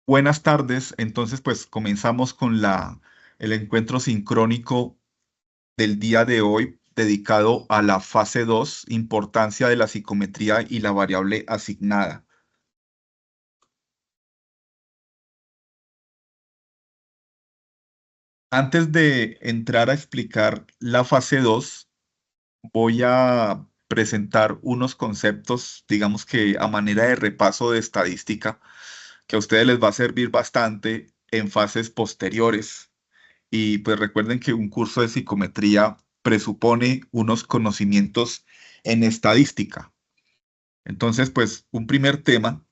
Buenas tardes. Entonces, pues comenzamos con el encuentro sincrónico del día de hoy dedicado a la fase 2, importancia de la psicometría y la variable asignada. Antes de entrar a explicar la fase 2, voy a presentar unos conceptos, digamos que a manera de repaso de estadística, que a ustedes les va a servir bastante en fases posteriores. Y pues recuerden que un curso de psicometría presupone unos conocimientos en estadística. Entonces, pues un primer tema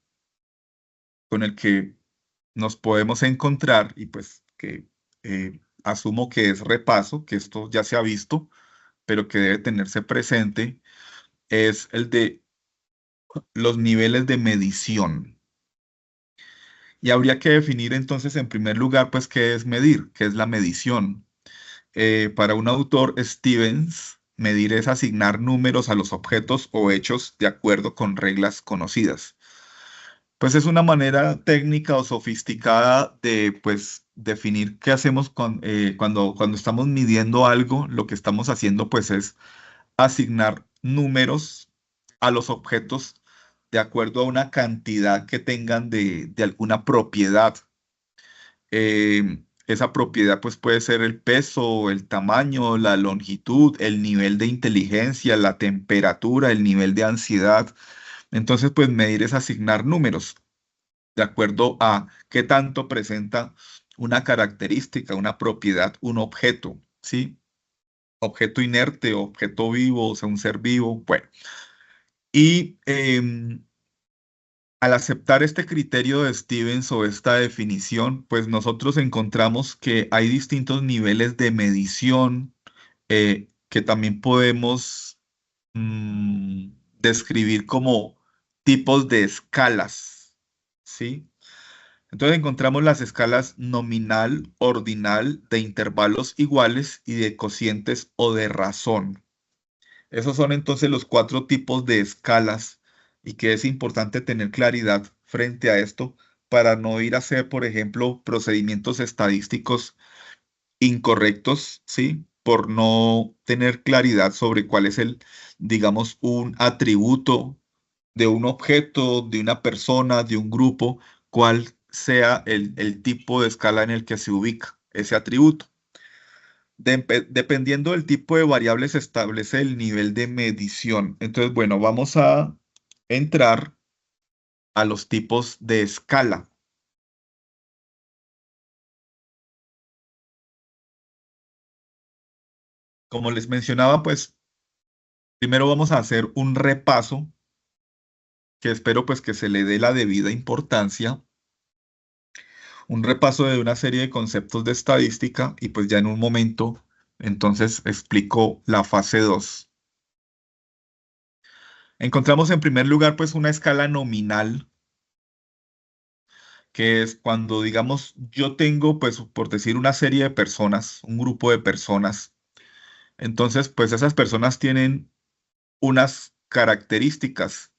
con el que nos podemos encontrar y pues que asumo que es repaso, que esto ya se ha visto, pero que debe tenerse presente, es el de los niveles de medición. Y habría que definir entonces en primer lugar, pues, qué es medir, qué es la medición. Para un autor, Stevens, medir es asignar números a los objetos o hechos de acuerdo con reglas conocidas. Pues es una manera técnica o sofisticada de pues definir qué hacemos cuando estamos midiendo algo. Lo que estamos haciendo pues es asignar números a los objetos de acuerdo a una cantidad que tengan de alguna propiedad. Esa propiedad pues puede ser el peso, el tamaño, la longitud, el nivel de inteligencia, la temperatura, el nivel de ansiedad. Entonces pues medir es asignar números de acuerdo a qué tanto presenta una característica, una propiedad, un objeto, ¿sí? Objeto inerte, objeto vivo, o sea, un ser vivo. Bueno, y al aceptar este criterio de Stevens o esta definición, pues nosotros encontramos que hay distintos niveles de medición que también podemos describir como tipos de escalas, ¿sí? Entonces encontramos las escalas nominal, ordinal, de intervalos iguales y de cocientes o de razón. Esos son entonces los cuatro tipos de escalas y que es importante tener claridad frente a esto para no ir a hacer, por ejemplo, procedimientos estadísticos incorrectos, ¿sí? Por no tener claridad sobre cuál es digamos, un atributo de un objeto, de una persona, de un grupo, cuál sea el tipo de escala en el que se ubica ese atributo. Dependiendo del tipo de variable se establece el nivel de medición. Entonces, bueno, vamos a entrar a los tipos de escala. Como les mencionaba, pues primero vamos a hacer un repaso que espero pues que se le dé la debida importancia, un repaso de una serie de conceptos de estadística y pues ya en un momento entonces explico la fase 2. Encontramos en primer lugar pues una escala nominal, que es cuando, digamos, yo tengo, pues, por decir, una serie de personas, un grupo de personas. Entonces, pues esas personas tienen unas características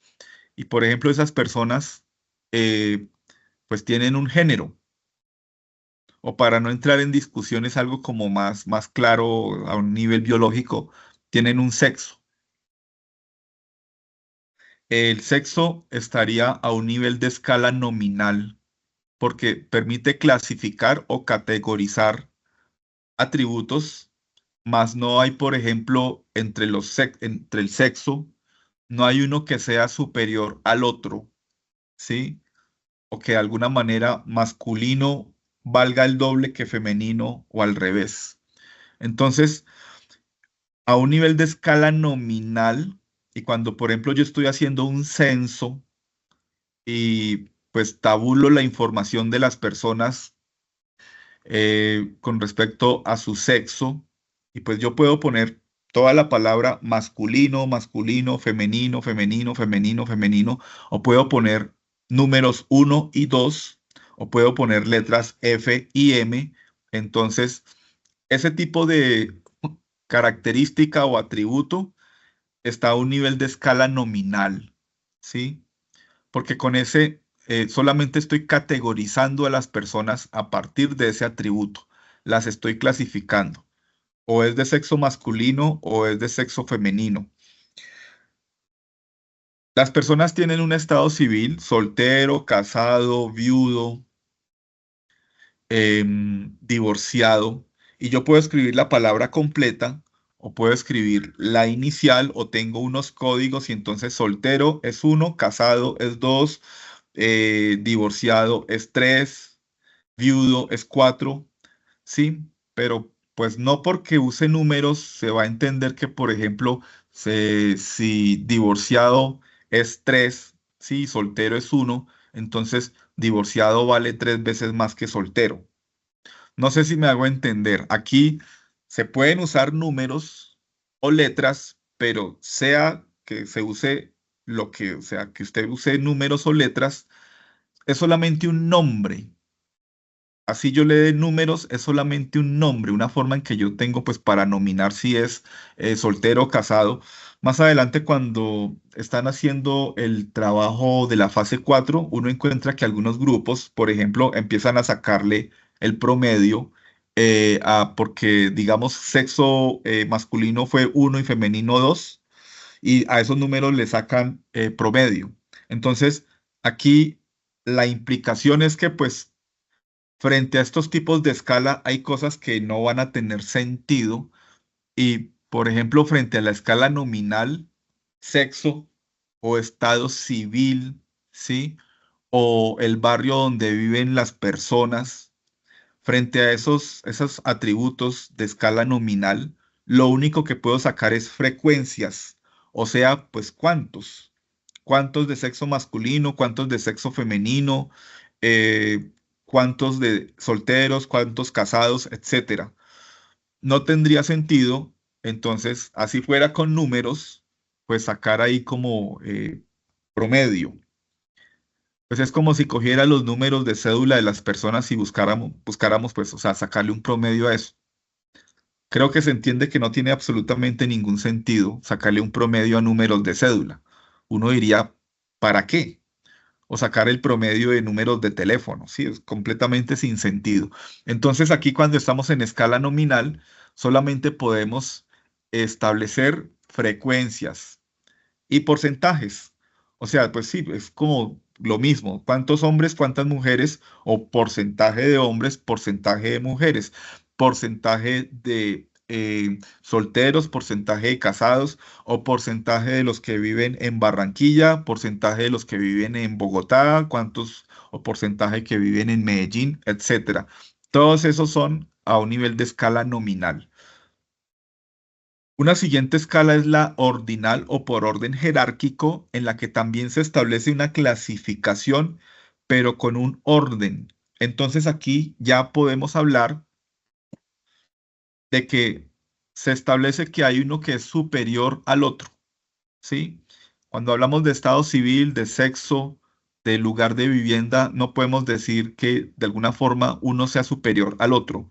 y, por ejemplo, esas personas, eh, pues, tienen un género. O para no entrar en discusiones, algo como más claro a un nivel biológico, tienen un sexo. El sexo estaría a un nivel de escala nominal porque permite clasificar o categorizar atributos, más no hay, por ejemplo, entre el sexo, no hay uno que sea superior al otro, ¿sí? O que de alguna manera masculino valga el doble que femenino o al revés. Entonces, a un nivel de escala nominal, y cuando, por ejemplo, yo estoy haciendo un censo y pues tabulo la información de las personas con respecto a su sexo, y pues yo puedo poner toda la palabra masculino, masculino, femenino, femenino, femenino, femenino, o puedo poner números uno y 2 o puedo poner letras F y M. Entonces, ese tipo de característica o atributo está a un nivel de escala nominal, ¿sí? Porque con ese solamente estoy categorizando a las personas a partir de ese atributo. Las estoy clasificando. O es de sexo masculino o es de sexo femenino. Las personas tienen un estado civil, soltero, casado, viudo, divorciado, y yo puedo escribir la palabra completa o puedo escribir la inicial o tengo unos códigos y entonces soltero es uno, casado es dos, divorciado es tres, viudo es cuatro, ¿sí? Pero pues no porque use números se va a entender que, por ejemplo, si divorciado es 3, sí, soltero es uno, entonces divorciado vale 3 veces más que soltero. No sé si me hago entender. Aquí se pueden usar números o letras, pero sea que se use lo que, o sea, que usted use números o letras, es solamente un nombre. Así yo le dé números, es solamente un nombre, una forma en que yo tengo pues para nominar si es soltero o casado. Más adelante cuando están haciendo el trabajo de la fase 4, uno encuentra que algunos grupos, por ejemplo, empiezan a sacarle el promedio porque digamos sexo masculino fue uno y femenino 2 y a esos números le sacan promedio. Entonces, aquí la implicación es que pues frente a estos tipos de escala hay cosas que no van a tener sentido y, por ejemplo, frente a la escala nominal, sexo o estado civil, ¿sí? O el barrio donde viven las personas, frente a esos atributos de escala nominal, lo único que puedo sacar es frecuencias, o sea, pues cuántos de sexo masculino, cuántos de sexo femenino, eh, cuántos de solteros, cuántos casados, etcétera. No tendría sentido, entonces, así fuera con números, pues sacar ahí como promedio. Pues es como si cogiera los números de cédula de las personas y buscáramos, pues, o sea, sacarle un promedio a eso. Creo que se entiende que no tiene absolutamente ningún sentido sacarle un promedio a números de cédula. Uno diría, ¿para qué? O sacar el promedio de números de teléfono, sí, es completamente sin sentido. Entonces aquí cuando estamos en escala nominal, solamente podemos establecer frecuencias y porcentajes. O sea, pues sí, es como lo mismo, cuántos hombres, cuántas mujeres, o porcentaje de hombres, porcentaje de mujeres, porcentaje de solteros, porcentaje de casados, o porcentaje de los que viven en Barranquilla, porcentaje de los que viven en Bogotá, cuántos, o porcentaje que viven en Medellín, etcétera. Todos esos son a un nivel de escala nominal. Una siguiente escala es la ordinal o por orden jerárquico, en la que también se establece una clasificación, pero con un orden. Entonces aquí ya podemos hablar de que se establece que hay uno que es superior al otro, ¿sí? Cuando hablamos de estado civil, de sexo, de lugar de vivienda, no podemos decir que de alguna forma uno sea superior al otro,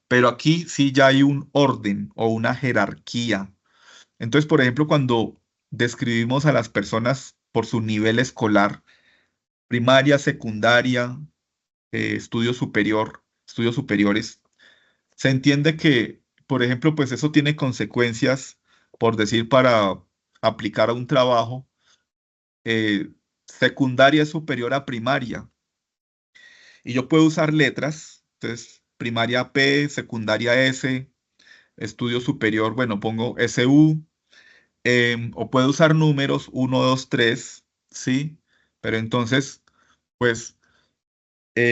pero aquí sí ya hay un orden o una jerarquía. Entonces, por ejemplo, cuando describimos a las personas por su nivel escolar, primaria, secundaria, estudio superior, estudios superiores, se entiende que, por ejemplo, pues eso tiene consecuencias, por decir, para aplicar a un trabajo. Secundaria es superior a primaria y yo puedo usar letras, entonces primaria P, secundaria S, estudio superior, bueno, pongo SU. O puedo usar números uno 2 3, ¿sí? Pero entonces, pues,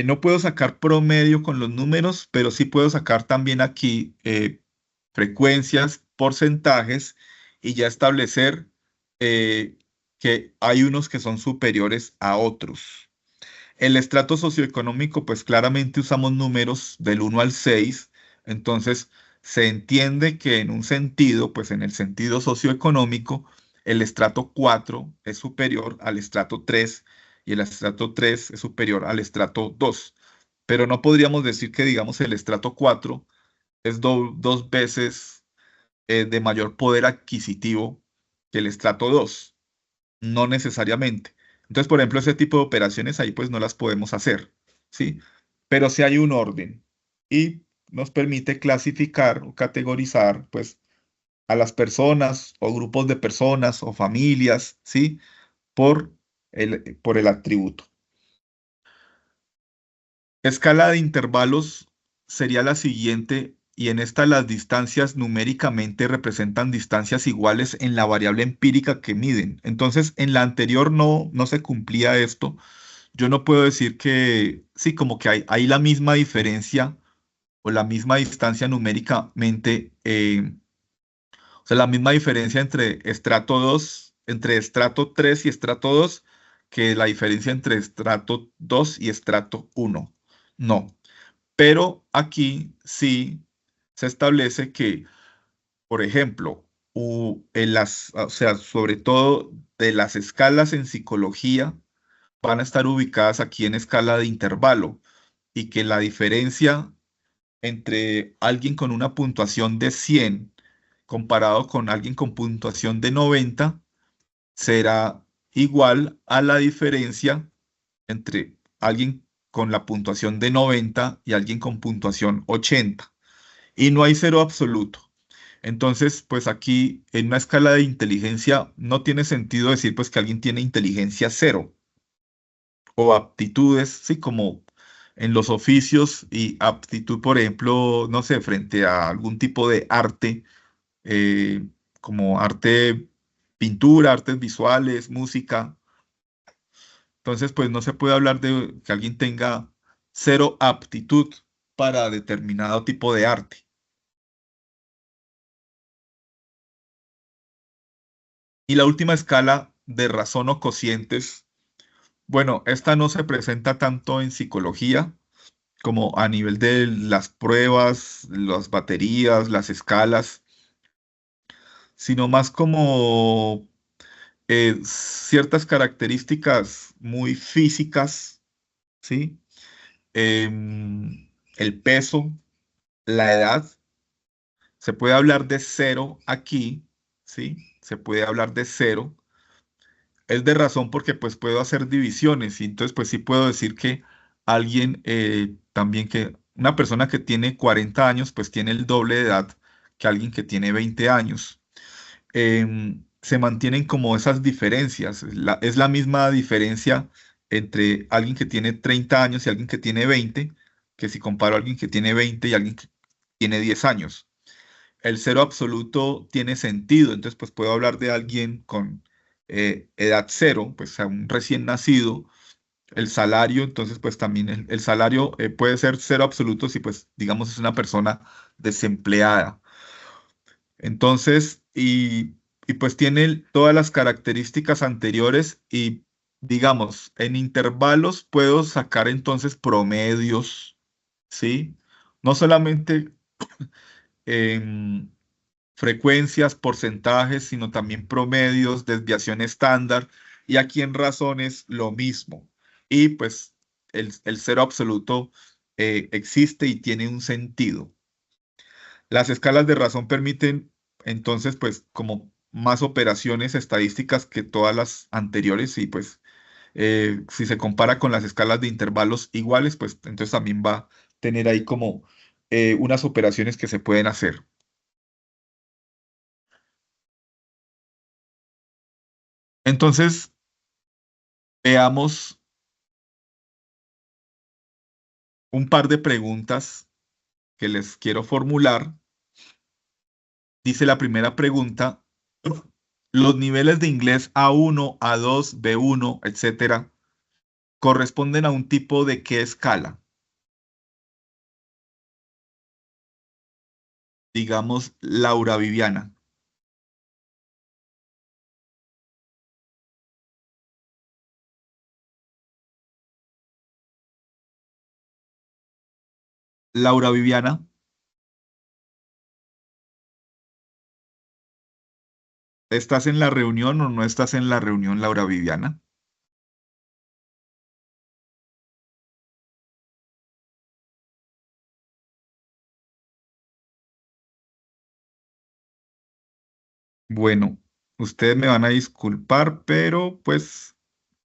no puedo sacar promedio con los números, pero sí puedo sacar también aquí frecuencias, porcentajes y ya establecer eh, que hay unos que son superiores a otros. El estrato socioeconómico, pues claramente usamos números del 1 al 6, entonces se entiende que en un sentido, pues en el sentido socioeconómico, el estrato 4 es superior al estrato 3 y el estrato 3 es superior al estrato 2. Pero no podríamos decir que, digamos, el estrato 4 es 2 veces de mayor poder adquisitivo que el estrato 2. No necesariamente. Entonces, por ejemplo, ese tipo de operaciones ahí pues no las podemos hacer, ¿sí? Pero sí hay un orden y nos permite clasificar o categorizar pues a las personas o grupos de personas o familias, ¿sí? Por por el atributo. Escala de intervalos sería la siguiente y en esta las distancias numéricamente representan distancias iguales en la variable empírica que miden. Entonces, en la anterior no se cumplía esto. Yo no puedo decir que, sí, como que hay la misma diferencia o la misma distancia numéricamente, o sea, la misma diferencia entre estrato 2, entre estrato 3 y estrato 2, que la diferencia entre estrato 2 y estrato 1. No. Pero aquí sí se establece que, por ejemplo, o sea, sobre todo de las escalas en psicología, van a estar ubicadas aquí en escala de intervalo y que la diferencia entre alguien con una puntuación de 100 comparado con alguien con puntuación de 90 será igual a la diferencia entre alguien con la puntuación de 90 y alguien con puntuación 80. Y no hay cero absoluto. Entonces, pues aquí en una escala de inteligencia no tiene sentido decir pues que alguien tiene inteligencia cero o aptitudes, sí, como en los oficios y aptitud, por ejemplo, no sé, frente a algún tipo de arte, eh, como arte, pintura, artes visuales, música. Entonces, pues no se puede hablar de que alguien tenga cero aptitud para determinado tipo de arte. Y la última escala de razón o cocientes, bueno, esta no se presenta tanto en psicología como a nivel de las pruebas, las baterías, las escalas, sino más como ciertas características muy físicas, ¿sí? El peso, la edad. Se puede hablar de cero aquí, ¿sí? Se puede hablar de cero. Es de razón porque pues puedo hacer divisiones y entonces pues sí puedo decir que alguien también que una persona que tiene 40 años pues tiene el doble de edad que alguien que tiene 20 años. Se mantienen como esas diferencias. Es la misma diferencia entre alguien que tiene 30 años y alguien que tiene 20, que si comparo a alguien que tiene 20 y alguien que tiene 10 años. El cero absoluto tiene sentido, entonces pues puedo hablar de alguien con edad cero, pues a un recién nacido, el salario, entonces pues también el salario puede ser cero absoluto si pues digamos es una persona desempleada. Entonces, y pues tiene todas las características anteriores y digamos, en intervalos puedo sacar entonces promedios, ¿sí? No solamente em, frecuencias, porcentajes, sino también promedios, desviación estándar, y aquí en razones lo mismo. Y pues el cero absoluto existe y tiene un sentido. Las escalas de razón permiten entonces pues como más operaciones estadísticas que todas las anteriores y pues si se compara con las escalas de intervalos iguales, pues entonces también va a tener ahí como unas operaciones que se pueden hacer. Entonces, veamos un par de preguntas que les quiero formular. Dice la primera pregunta, los niveles de inglés A1, A2, B1, etcétera, corresponden a un tipo de qué escala. Digamos, Laura Viviana. Laura Viviana, ¿estás en la reunión o no estás en la reunión, Laura Viviana? Bueno, ustedes me van a disculpar, pero pues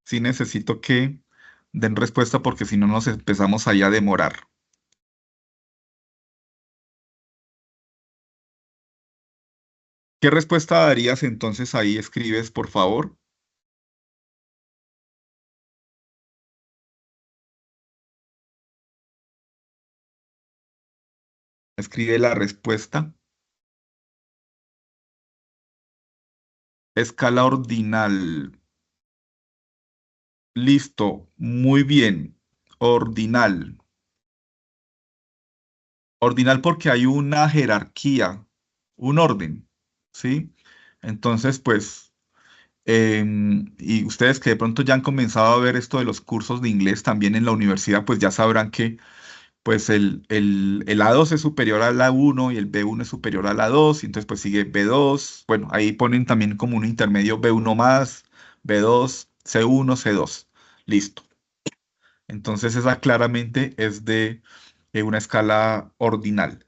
Sí necesito que den respuesta porque si no nos empezamos ahí a demorar. ¿Qué respuesta darías entonces ahí? Escribes, por favor. Escribe la respuesta. Escala ordinal. Listo. Muy bien. Ordinal. Ordinal porque hay una jerarquía, un orden, ¿sí? Entonces, pues, y ustedes que de pronto ya han comenzado a ver esto de los cursos de inglés también en la universidad, pues ya sabrán que pues el A2 es superior al A1 y el B1 es superior al A2, y entonces pues sigue B2, bueno, ahí ponen también como un intermedio B1 más, B2, C1, C2, listo. Entonces esa claramente es de una escala ordinal.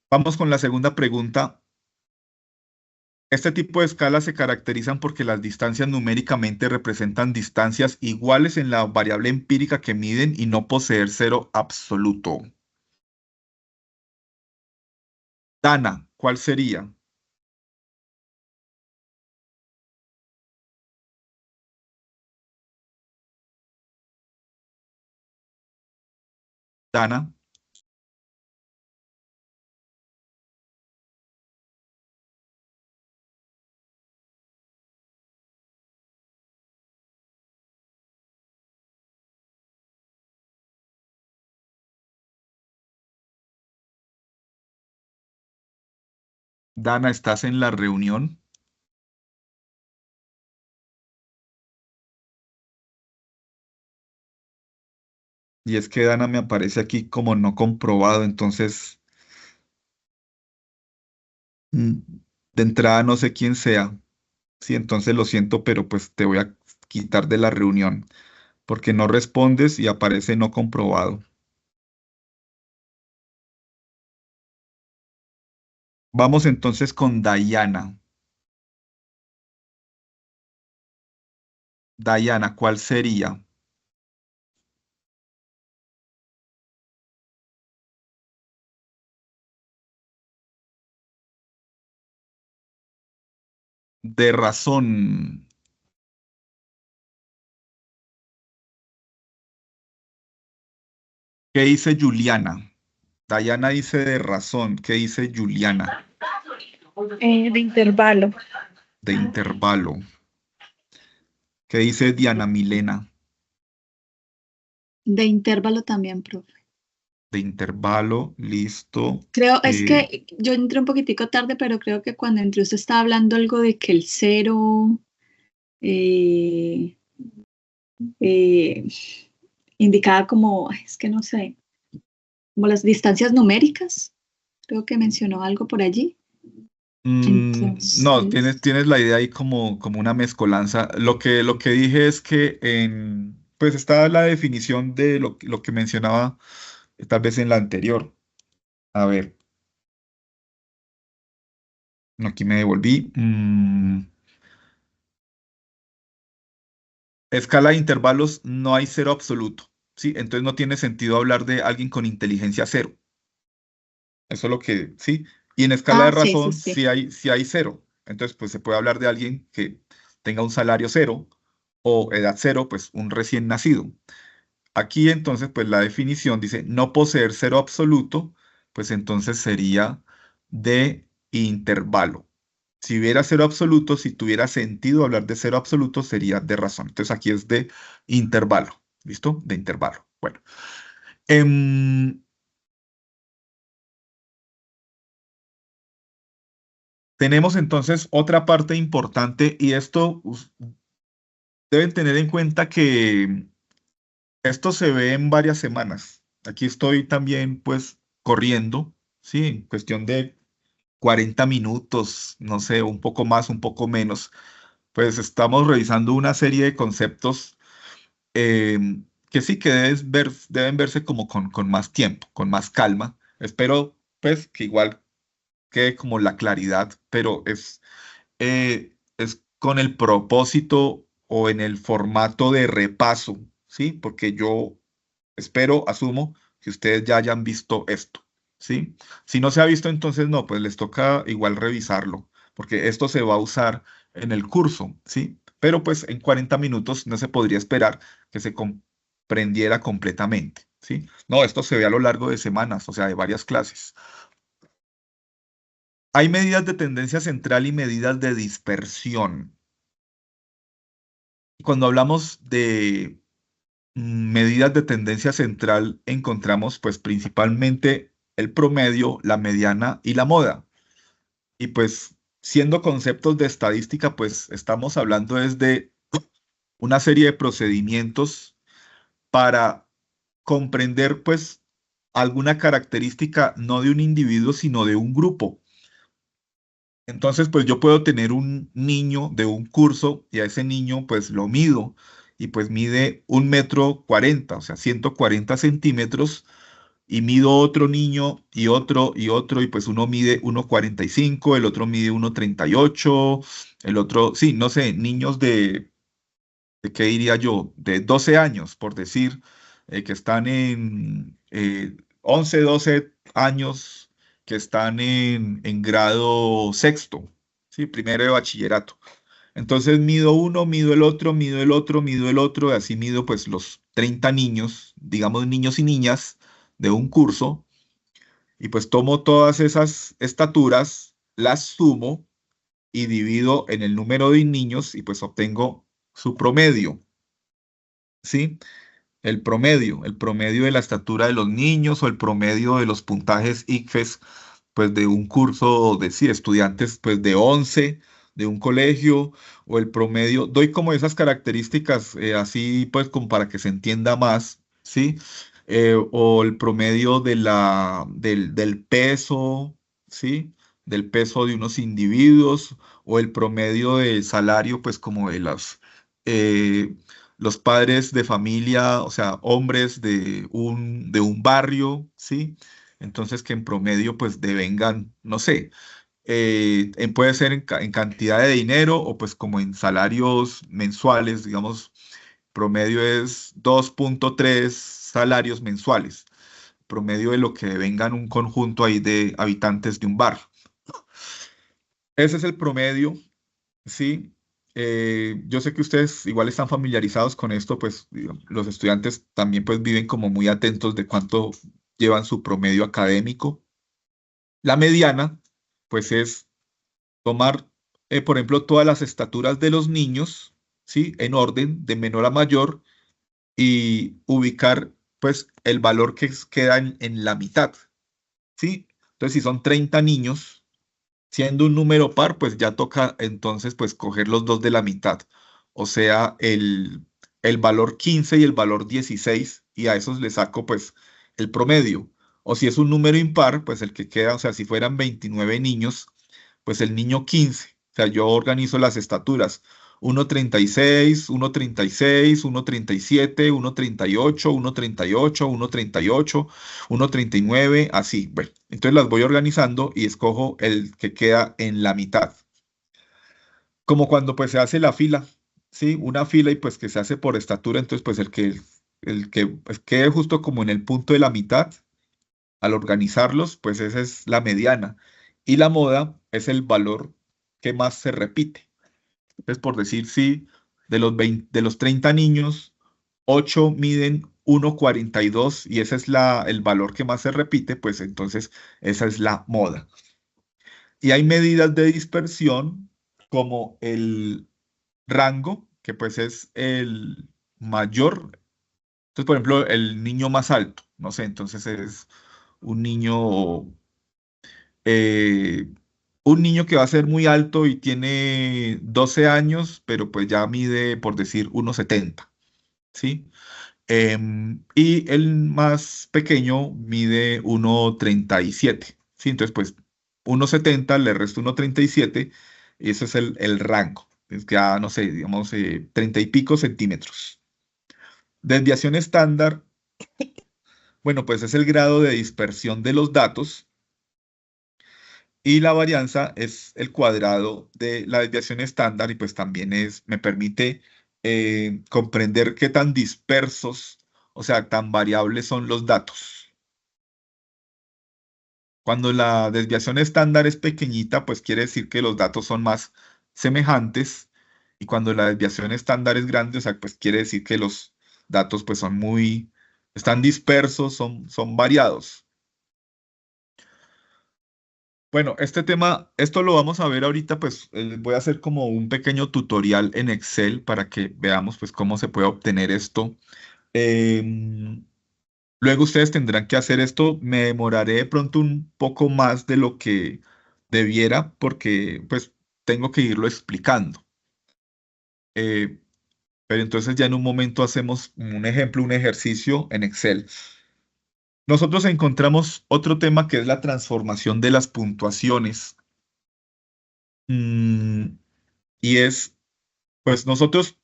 Vamos con la segunda pregunta. Este tipo de escalas se caracterizan porque las distancias numéricamente representan distancias iguales en la variable empírica que miden y no poseer cero absoluto. Dana, ¿cuál sería? Dana, Dana, ¿estás en la reunión? Y es que Dana me aparece aquí como no comprobado, entonces mm, de entrada no sé quién sea. Sí, entonces lo siento, pero pues te voy a quitar de la reunión porque no respondes y aparece no comprobado. Vamos entonces con Dayana. Dayana, ¿cuál sería? De razón. ¿Qué dice Juliana? Dayana dice de razón. ¿Qué dice Juliana? De intervalo. De intervalo. ¿Qué dice Diana Milena? De intervalo también, profe. De intervalo, listo. Creo, es Eh, que yo entré un poquitico tarde, pero creo que cuando entré usted estaba hablando algo de que el cero eh, eh, indicaba como, ay, es que no sé, como las distancias numéricas. Creo que mencionó algo por allí. no, tienes, Entonces, tienes la idea ahí como una mezcolanza. Lo que dije es que pues está la definición de lo que mencionaba tal vez en la anterior. A ver, aquí me devolví. Escala de intervalos no hay cero absoluto, ¿sí? Entonces no tiene sentido hablar de alguien con inteligencia cero. Eso es lo que, sí. Y en escala de sí, sí, razón sí. sí hay cero. Entonces, pues se puede hablar de alguien que tenga un salario cero o edad cero, pues un recién nacido. Aquí entonces, pues la definición dice no poseer cero absoluto, pues entonces sería de intervalo. Si hubiera cero absoluto, si tuviera sentido hablar de cero absoluto, sería de razón. Entonces aquí es de intervalo. ¿Listo? De intervalo. Bueno. Em, Tenemos entonces otra parte importante y esto deben tener en cuenta que esto se ve en varias semanas. Aquí estoy también pues corriendo, sí, en cuestión de 40 minutos, no sé, un poco más, un poco menos. Pues estamos revisando una serie de conceptos eh, que sí que deben verse como con más tiempo, con más calma. Espero pues que igual quede como la claridad, pero es con el propósito o en el formato de repaso, ¿sí? Porque yo espero, asumo que ustedes ya hayan visto esto, ¿sí? Si no se ha visto, entonces no, pues les toca igual revisarlo, porque esto se va a usar en el curso, ¿sí? Pero pues en 40 minutos no se podría esperar que se comprendiera completamente, ¿sí? No, esto se ve a lo largo de semanas, o sea, de varias clases. Hay medidas de tendencia central y medidas de dispersión. Cuando hablamos de medidas de tendencia central, encontramos pues principalmente el promedio, la mediana y la moda. Y pues siendo conceptos de estadística, pues estamos hablando desde una serie de procedimientos para comprender pues alguna característica no de un individuo, sino de un grupo. Entonces, pues yo puedo tener un niño de un curso y a ese niño pues lo mido y pues mide 1,40 m, o sea, 140 centímetros, y mido otro niño y otro, y pues uno mide 1,45 m, el otro mide 1,38 m, el otro, sí, no sé, niños de ¿qué diría yo? De 12 años, por decir, que están en 11, 12 años, que están en grado sexto, ¿sí? Primero de bachillerato. Entonces mido uno, mido el otro, mido el otro, mido el otro, y así mido pues los 30 niños, digamos niños y niñas de un curso, y pues tomo todas esas estaturas, las sumo y divido en el número de niños y pues obtengo su promedio, ¿sí? El promedio de la estatura de los niños o el promedio de los puntajes ICFES, pues de un curso de, sí, estudiantes pues de 11 de un colegio, o el promedio, doy como esas características así pues como para que se entienda más, ¿sí? O el promedio del peso, ¿sí? Del peso de unos individuos, o el promedio del salario pues como de eh, los padres de familia, o sea, hombres de un barrio, ¿sí? Entonces que en promedio pues devengan, no sé, puede ser en cantidad de dinero o pues como en salarios mensuales, digamos, promedio es 2,3 salarios mensuales, promedio de lo que devengan un conjunto ahí de habitantes de un barrio. Ese es el promedio. Sí, yo sé que ustedes igual están familiarizados con esto, pues los estudiantes también pues viven como muy atentos de cuánto llevan su promedio académico. La mediana, pues es tomar, por ejemplo, todas las estaturas de los niños, ¿sí? En orden, de menor a mayor, y ubicar pues el valor que queda en la mitad, ¿sí? Entonces, si son 30 niños, siendo un número par, pues ya toca entonces pues coger los dos de la mitad, o sea, el valor 15 y el valor 16, y a esos le saco pues el promedio. O si es un número impar, pues el que queda, o sea, si fueran 29 niños, pues el niño 15. O sea, yo organizo las estaturas. 1,36, 1,36, 1,37, 1,38, 1,38, 1,38, 1,39, así. Bueno, entonces las voy organizando y escojo el que queda en la mitad. Como cuando pues se hace la fila, ¿sí? Una fila y pues que se hace por estatura, entonces pues el que pues, quede justo como en el punto de la mitad, al organizarlos, pues esa es la mediana. Y la moda es el valor que más se repite. Entonces, por decir, sí, de los 30 niños, 8 miden 1,42 y ese es el valor que más se repite, pues entonces esa es la moda. Y hay medidas de dispersión como el rango, que pues es el mayor. Entonces, por ejemplo, el niño más alto, no sé, entonces es un niño eh, un niño que va a ser muy alto y tiene 12 años, pero pues ya mide, por decir, 1,70, ¿sí? Y el más pequeño mide 1,37, ¿sí? Entonces, pues 1,70 le resta 1,37 y ese es el rango. Es ya, no sé, digamos, 30 y pico centímetros. Desviación estándar, bueno, pues es el grado de dispersión de los datos. Y la varianza es el cuadrado de la desviación estándar y pues también me permite comprender qué tan dispersos, o sea, tan variables son los datos. Cuando la desviación estándar es pequeñita, pues quiere decir que los datos son más semejantes. Y cuando la desviación estándar es grande, o sea, pues quiere decir que los datos pues están dispersos, son variados. Bueno, este tema, esto lo vamos a ver ahorita, pues voy a hacer como un pequeño tutorial en Excel para que veamos pues cómo se puede obtener esto. Em, Luego ustedes tendrán que hacer esto. Me demoraré de pronto un poco más de lo que debiera porque pues tengo que irlo explicando. Eh, pero entonces ya en un momento hacemos un ejemplo, un ejercicio en Excel. Nosotros encontramos otro tema que es la transformación de las puntuaciones. Mm, y es, pues nosotros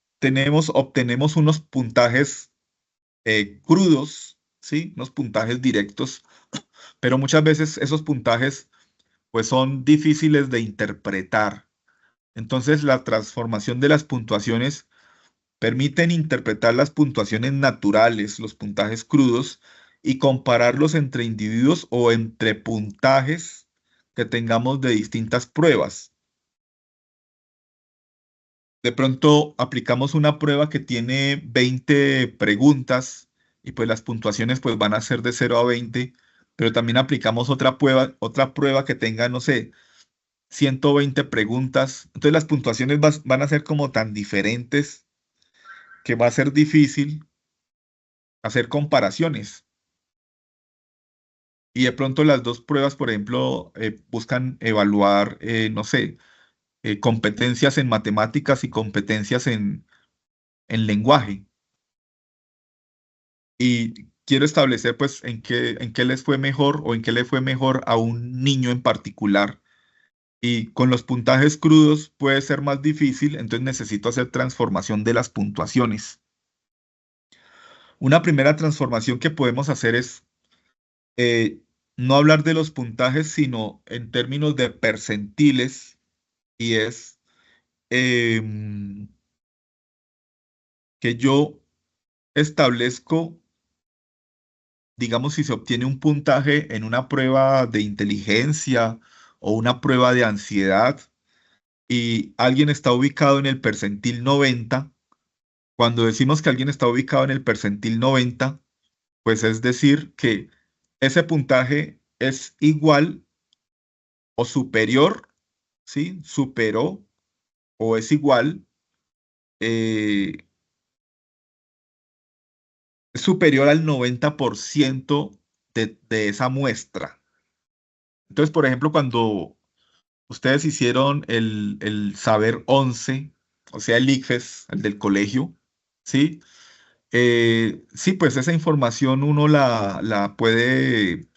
obtenemos unos puntajes crudos, ¿sí? Unos puntajes directos, pero muchas veces esos puntajes pues son difíciles de interpretar. Entonces, la transformación de las puntuaciones permiten interpretar las puntuaciones naturales, los puntajes crudos, y compararlos entre individuos o entre puntajes que tengamos de distintas pruebas. De pronto aplicamos una prueba que tiene 20 preguntas y pues las puntuaciones pues van a ser de 0 a 20, pero también aplicamos otra prueba que tenga, no sé, 120 preguntas. Entonces las puntuaciones van a ser como tan diferentes que va a ser difícil hacer comparaciones. Y de pronto las dos pruebas, por ejemplo, buscan evaluar, no sé, competencias en matemáticas y competencias en lenguaje. Y quiero establecer pues en qué les fue mejor o en qué le fue mejor a un niño en particular. Y con los puntajes crudos puede ser más difícil, entonces necesito hacer transformación de las puntuaciones. Una primera transformación que podemos hacer es eh, no hablar de los puntajes, sino en términos de percentiles, y es em, que yo establezco, digamos, si se obtiene un puntaje en una prueba de inteligencia o una prueba de ansiedad y alguien está ubicado en el percentil 90. Cuando decimos que alguien está ubicado en el percentil 90, pues es decir que ese puntaje es igual o superior, ¿sí? Superó o es igual, eh, es superior al 90% de esa muestra. Entonces, por ejemplo, cuando ustedes hicieron el Saber 11, o sea, el ICFES, el del colegio, ¿sí? Sí, pues esa información uno la puede,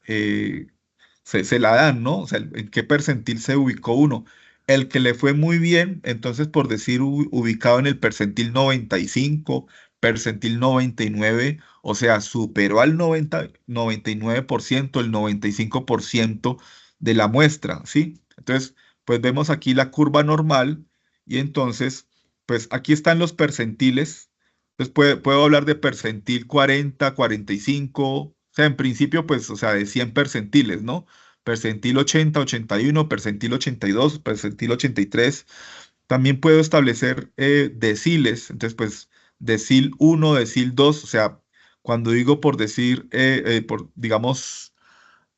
se la dan, ¿no? O sea, en qué percentil se ubicó uno. El que le fue muy bien, entonces por decir ubicado en el percentil 95, percentil 99, o sea, superó al 99%, el 95% de la muestra, ¿sí? Entonces, pues vemos aquí la curva normal y entonces, pues aquí están los percentiles. Entonces puedo hablar de percentil 40, 45, o sea, en principio, pues, o sea, de 100 percentiles, ¿no? Percentil 80, 81, percentil 82, percentil 83. También puedo establecer deciles, entonces, pues, decil 1, decil 2, o sea, cuando digo por decir, digamos,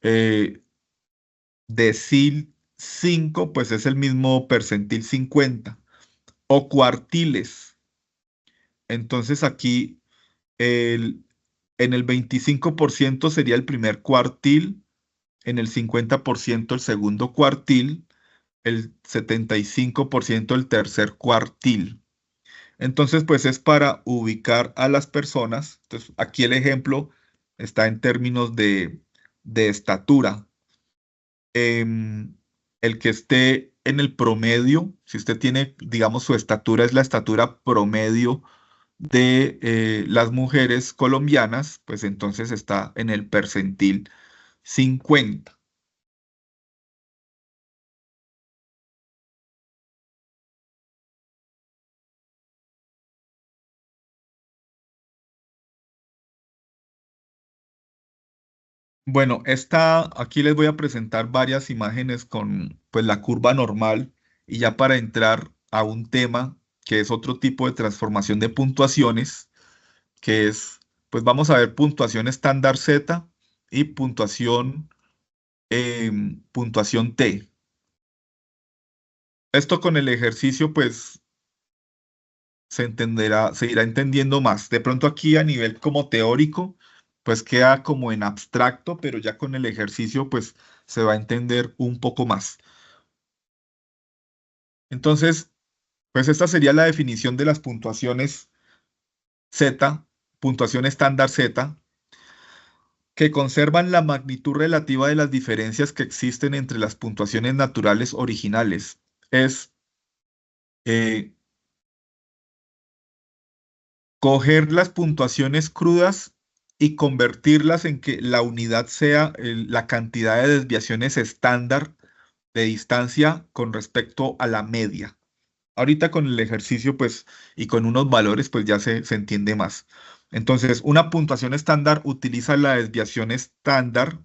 eh, decil 5, pues es el mismo percentil 50. O cuartiles. Entonces aquí el, en el 25% sería el primer cuartil, en el 50% el segundo cuartil, el 75% el tercer cuartil. Entonces, pues es para ubicar a las personas. Entonces, aquí el ejemplo está en términos de estatura. Em, el que esté en el promedio, si usted tiene, digamos, su estatura es la estatura promedio de las mujeres colombianas, pues entonces está en el percentil 50. Bueno, aquí les voy a presentar varias imágenes con pues, la curva normal y ya para entrar a un tema que es otro tipo de transformación de puntuaciones, que es, pues vamos a ver puntuación estándar Z y puntuación T. Esto con el ejercicio, pues se irá entendiendo más. De pronto aquí a nivel como teórico, pues queda como en abstracto, pero ya con el ejercicio, pues se va a entender un poco más. Entonces, pues esta sería la definición de las puntuaciones Z, puntuación estándar Z, que conservan la magnitud relativa de las diferencias que existen entre las puntuaciones naturales originales. Es eh, coger las puntuaciones crudas y convertirlas en que la unidad sea la cantidad de desviaciones estándar de distancia con respecto a la media. Ahorita con el ejercicio, pues, y con unos valores, pues ya se entiende más. Entonces, una puntuación estándar utiliza la desviación estándar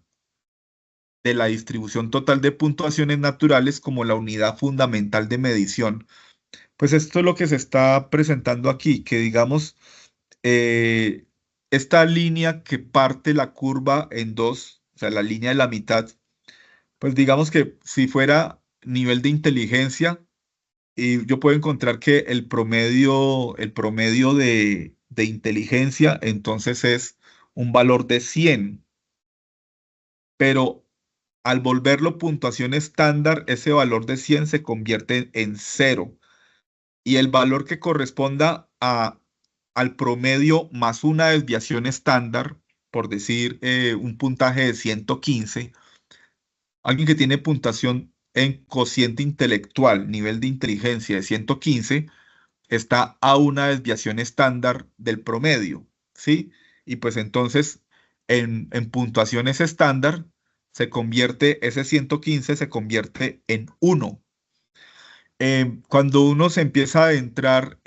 de la distribución total de puntuaciones naturales como la unidad fundamental de medición. Pues esto es lo que se está presentando aquí, que digamos, eh, esta línea que parte la curva en dos, o sea, la línea de la mitad, pues digamos que si fuera nivel de inteligencia, y yo puedo encontrar que el promedio de inteligencia entonces es un valor de 100, pero al volverlo puntuación estándar, ese valor de 100 se convierte en cero y el valor que corresponda al promedio más una desviación estándar, por decir un puntaje de 115, alguien que tiene puntuación en cociente intelectual, nivel de inteligencia de 115, está a una desviación estándar del promedio, ¿sí? Y pues entonces en puntuaciones estándar ese 115 se convierte en uno. Cuando uno se empieza a adentrar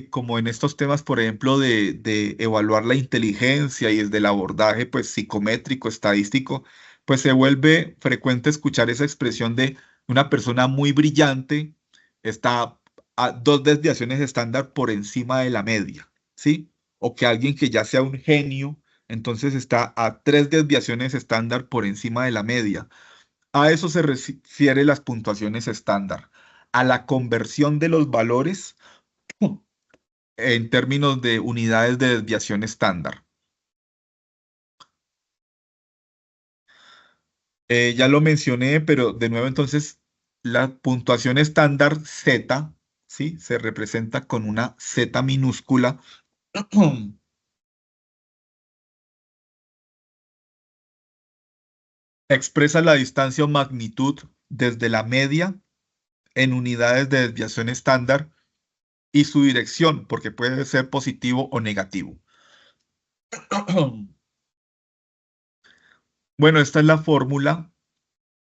como en estos temas, por ejemplo, de evaluar la inteligencia y desde el abordaje pues psicométrico, estadístico, pues se vuelve frecuente escuchar esa expresión de una persona muy brillante está a dos desviaciones estándar por encima de la media, ¿sí? O que alguien que ya sea un genio, entonces está a tres desviaciones estándar por encima de la media. A eso se refiere las puntuaciones estándar, a la conversión de los valores en términos de unidades de desviación estándar. Ya lo mencioné, pero de nuevo entonces la puntuación estándar Z, ¿sí? Se representa con una Z minúscula. Expresa la distancia o magnitud desde la media en unidades de desviación estándar y su dirección, porque puede ser positivo o negativo. Bueno, esta es la fórmula.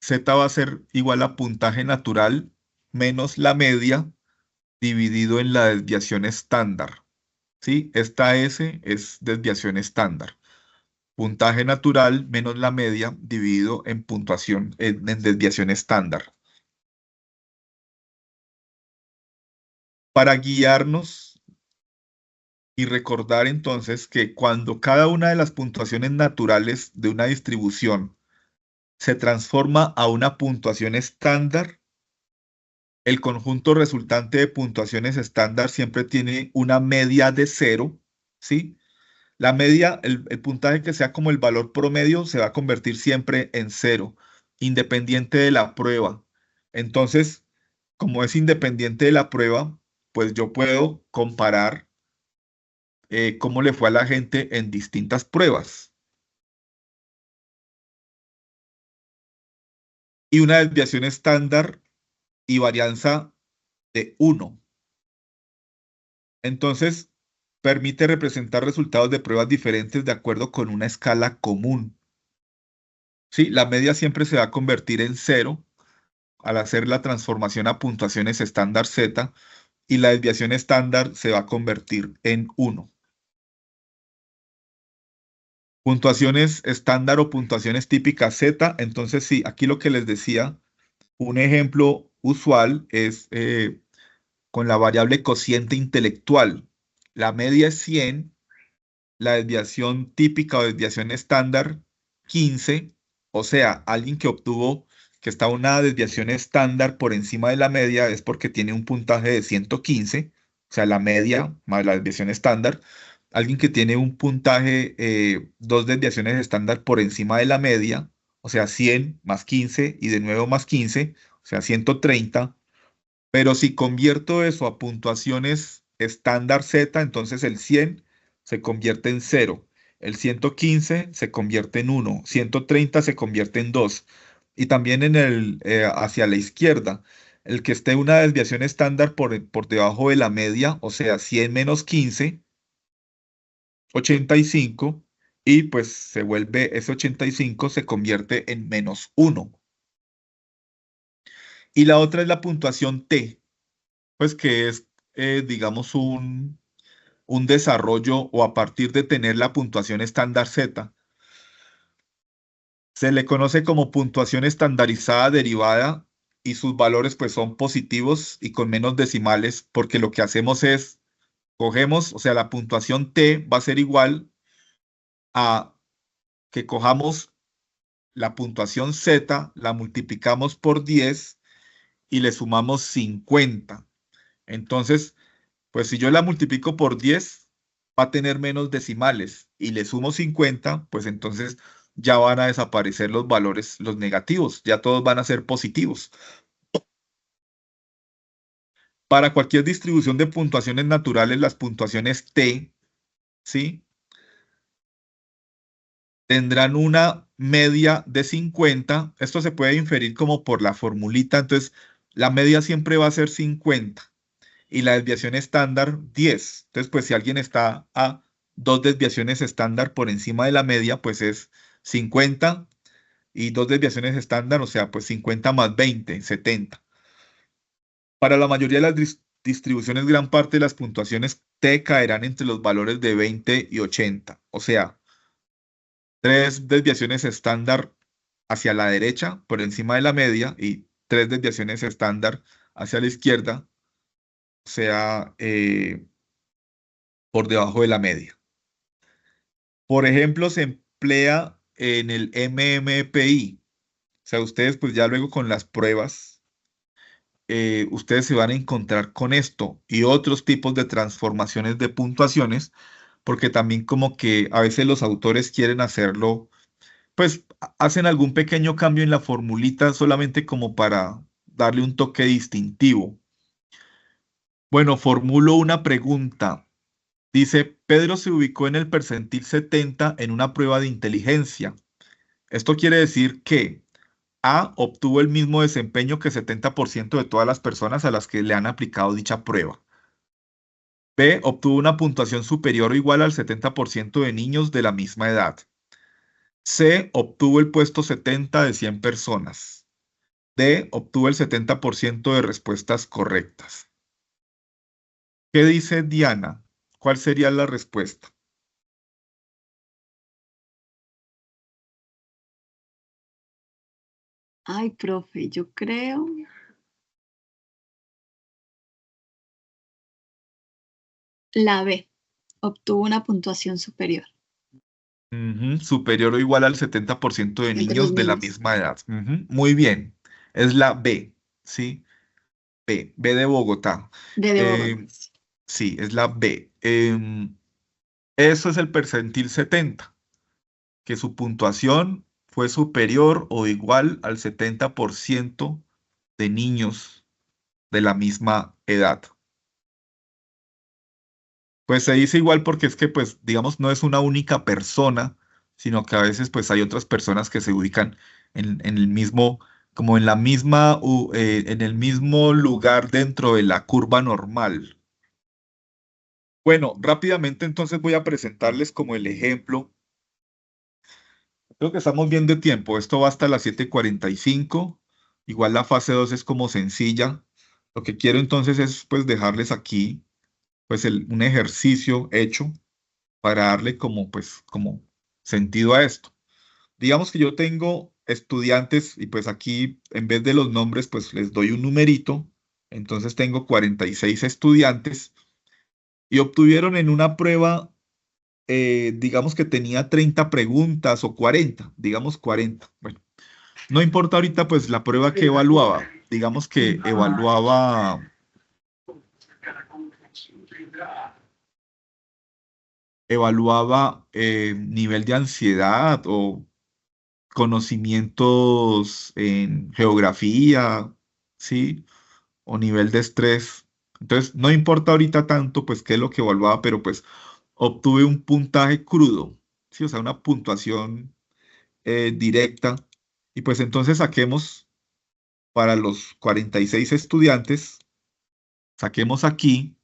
Z va a ser igual a puntaje natural menos la media dividido en la desviación estándar. ¿Sí? Esta S es desviación estándar. Puntaje natural menos la media dividido en puntuación, en desviación estándar. Para guiarnos y recordar entonces que cuando cada una de las puntuaciones naturales de una distribución se transforma a una puntuación estándar, el conjunto resultante de puntuaciones estándar siempre tiene una media de cero, ¿sí? La media, el puntaje que sea como el valor promedio, se va a convertir siempre en cero, independiente de la prueba. Entonces, como es independiente de la prueba, pues yo puedo comparar cómo le fue a la gente en distintas pruebas. Y una desviación estándar y varianza de uno. Entonces, permite representar resultados de pruebas diferentes de acuerdo con una escala común. Sí, la media siempre se va a convertir en cero al hacer la transformación a puntuaciones estándar Z y la desviación estándar se va a convertir en uno. Puntuaciones estándar o puntuaciones típicas Z. Entonces, sí, aquí lo que les decía, un ejemplo usual es con la variable cociente intelectual. La media es 100, la desviación típica o desviación estándar 15, o sea, alguien que está una desviación estándar por encima de la media es porque tiene un puntaje de 115, o sea, la media más la desviación estándar. Alguien que tiene un puntaje, dos desviaciones estándar por encima de la media, o sea, 100 más 15 y de nuevo más 15, o sea, 130. Pero si convierto eso a puntuaciones estándar Z, entonces el 100 se convierte en 0, el 115 se convierte en 1, 130 se convierte en 2. Y también hacia la izquierda, el que esté una desviación estándar por debajo de la media, o sea, 100 menos 15, 85, y pues ese 85 se convierte en menos 1. Y la otra es la puntuación T, pues que es, digamos, un desarrollo o a partir de tener la puntuación estándar Z. Se le conoce como puntuación estandarizada derivada y sus valores pues son positivos y con menos decimales porque lo que hacemos es cogemos, o sea, la puntuación T va a ser igual a que cojamos la puntuación Z, la multiplicamos por 10 y le sumamos 50. Entonces, pues si yo la multiplico por 10, va a tener menos decimales y le sumo 50, pues entonces ya van a desaparecer los valores, los negativos, ya todos van a ser positivos. Para cualquier distribución de puntuaciones naturales, las puntuaciones T, ¿sí? Tendrán una media de 50. Esto se puede inferir como por la formulita, entonces la media siempre va a ser 50 y la desviación estándar 10. Entonces, pues si alguien está a dos desviaciones estándar por encima de la media, pues es 50 y dos desviaciones estándar, o sea, pues 50 más 20, 70. Para la mayoría de las distribuciones, gran parte de las puntuaciones T caerán entre los valores de 20 y 80, o sea, tres desviaciones estándar hacia la derecha por encima de la media y tres desviaciones estándar hacia la izquierda, o sea, por debajo de la media. Por ejemplo, se emplea en el MMPI. O sea, ustedes pues ya luego con las pruebas, ustedes se van a encontrar con esto y otros tipos de transformaciones de puntuaciones, porque también como que a veces los autores quieren hacerlo, pues hacen algún pequeño cambio en la formulita solamente como para darle un toque distintivo. Bueno, formulo una pregunta. Dice, Pedro se ubicó en el percentil 70 en una prueba de inteligencia. Esto quiere decir que A obtuvo el mismo desempeño que 70% de todas las personas a las que le han aplicado dicha prueba. B obtuvo una puntuación superior o igual al 70% de niños de la misma edad. C obtuvo el puesto 70 de 100 personas. D obtuvo el 70% de respuestas correctas. ¿Qué dice Diana? ¿Cuál sería la respuesta? Ay, profe, yo creo la B. Obtuvo una puntuación superior Ujú, superior o igual al 70% de entre los niños de la niños. misma edad. Ujú, muy bien. Es la B, ¿sí? B de Bogotá. D de Bogotá. Eh, sí, es la B. Eso es el percentil 70, que su puntuación fue superior o igual al 70% de niños de la misma edad. Pues se dice igual porque es que, pues, digamos, no es una única persona, sino que a veces, pues, hay otras personas que se ubican en el mismo, como en la misma, en el mismo lugar dentro de la curva normal. Bueno, rápidamente entonces voy a presentarles como el ejemplo. Creo que estamos bien de tiempo. Esto va hasta las 7:45. Igual la fase 2 es como sencilla. Lo que quiero entonces es pues dejarles aquí pues un ejercicio hecho para darle como pues como sentido a esto. Digamos que yo tengo estudiantes y pues aquí en vez de los nombres pues les doy un numerito. Entonces tengo 46 estudiantes y obtuvieron en una prueba, digamos que tenía 30 preguntas o 40, digamos 40. Bueno, no importa ahorita pues la prueba que evaluaba. Digamos que evaluaba nivel de ansiedad o conocimientos en geografía, ¿sí? O nivel de estrés. Entonces, no importa ahorita tanto, pues, qué es lo que evaluaba, pero pues obtuve un puntaje crudo, ¿sí? O sea, una puntuación directa. Y pues entonces saquemos para los 46 estudiantes, saquemos aquí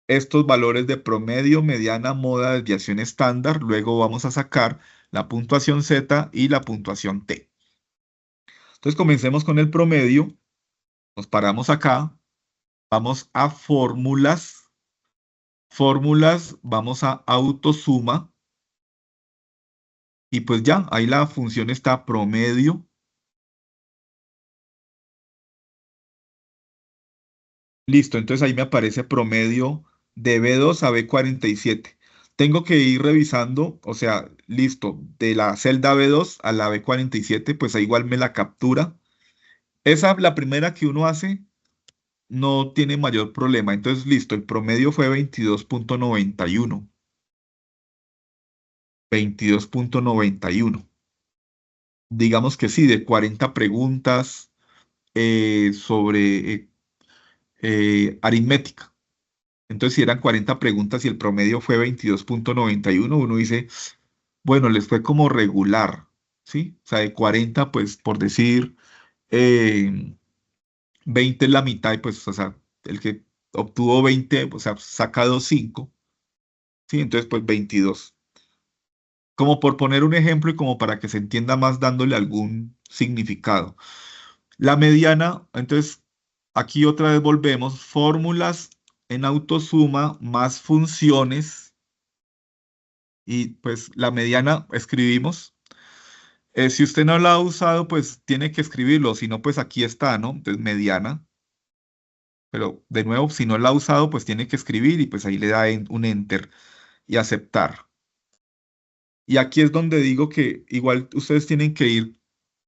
estos valores de promedio, mediana, moda, desviación estándar. Luego vamos a sacar la puntuación Z y la puntuación T. Entonces comencemos con el promedio. Nos paramos acá. Vamos a fórmulas. Fórmulas, vamos a autosuma. Y pues ya, ahí la función está promedio. Listo, entonces ahí me aparece promedio de B2 a B47. Tengo que ir revisando, o sea, listo, de la celda B2 a la B47, pues ahí igual me la captura. Esa, la primera que uno hace, no tiene mayor problema. Entonces, listo, el promedio fue 22.91. 22.91. Digamos que sí, de 40 preguntas sobre aritmética. Entonces, si eran 40 preguntas y el promedio fue 22.91, uno dice, bueno, les fue como regular, ¿sí? O sea, de 40, pues por decir, eh, 20 es la mitad, y pues, o sea, el que obtuvo 20, o sea, sacado 5, ¿sí? Entonces, pues 22. Como por poner un ejemplo y como para que se entienda más dándole algún significado. La mediana, entonces, aquí otra vez volvemos, fórmulas en autosuma más funciones y pues la mediana escribimos. Si usted no la ha usado, pues tiene que escribirlo, si no, pues aquí está, ¿no? Entonces, mediana, pero de nuevo, si no la ha usado, pues tiene que escribir y pues ahí le da un enter y aceptar. Y aquí es donde digo que igual ustedes tienen que ir,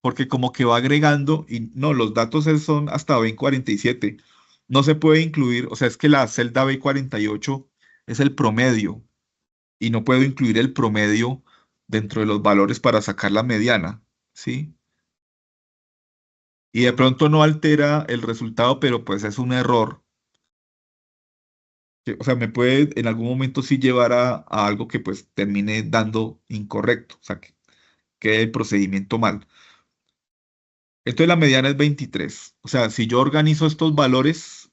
porque como que va agregando y no, los datos son hasta B47. No se puede incluir, o sea, es que la celda B48 es el promedio y no puedo incluir el promedio dentro de los valores para sacar la mediana, ¿sí? Y de pronto no altera el resultado, pero pues es un error. O sea, me puede en algún momento sí llevar a algo que pues termine dando incorrecto, o sea, que quede el procedimiento mal. Entonces la mediana es 23. O sea, si yo organizo estos valores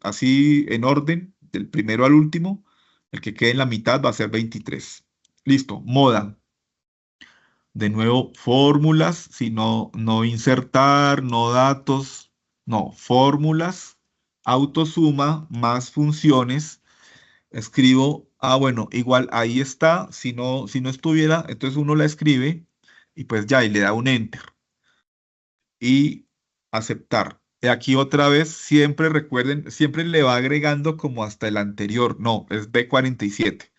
así en orden, del primero al último, el que quede en la mitad va a ser 23. Listo, moda. De nuevo, fórmulas, si no, no insertar, no datos, no, fórmulas, autosuma, más funciones. Escribo, bueno, igual ahí está. Si no estuviera, entonces uno la escribe y pues ya, y le da un enter y aceptar. Y aquí otra vez, siempre recuerden, siempre le va agregando como hasta el anterior. No, es B47.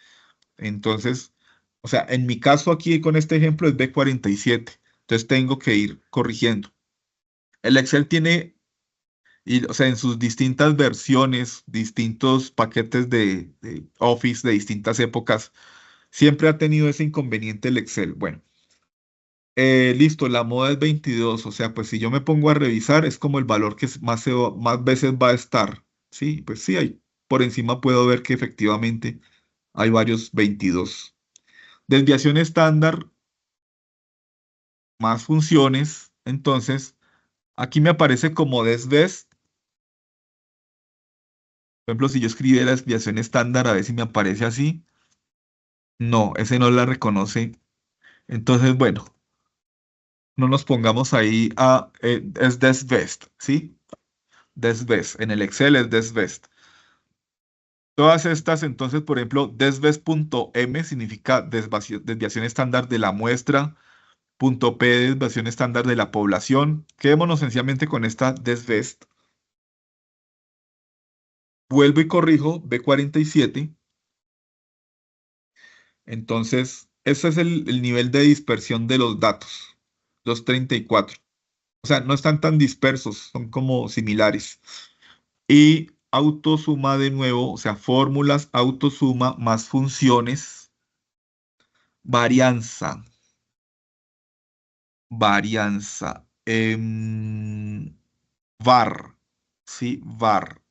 Entonces, o sea, en mi caso aquí con este ejemplo es B47. Entonces tengo que ir corrigiendo. El Excel tiene, o sea, en sus distintas versiones, distintos paquetes de Office de distintas épocas, siempre ha tenido ese inconveniente el Excel. Bueno. Listo, la moda es 22, o sea, pues si yo me pongo a revisar es como el valor que más, más veces va a estar, ¿sí? Pues sí, por encima puedo ver que efectivamente hay varios 22. Desviación estándar, más funciones, entonces aquí me aparece como desvest. Por ejemplo, si yo escribiera desviación estándar, a ver si me aparece así. No, ese no la reconoce. Entonces, bueno, no nos pongamos ahí es desvest, ¿sí? Desvest, en el Excel es desvest. Todas estas, entonces, por ejemplo, desves.m significa desviación estándar de la muestra, punto P, desviación estándar de la población. Quedémonos sencillamente con esta desvest. Vuelvo y corrijo B47. Entonces, ese es el nivel de dispersión de los datos, los 34. O sea, no están tan dispersos, son como similares. Y autosuma de nuevo, o sea, fórmulas, autosuma más funciones, varianza, varianza, var, sí, var.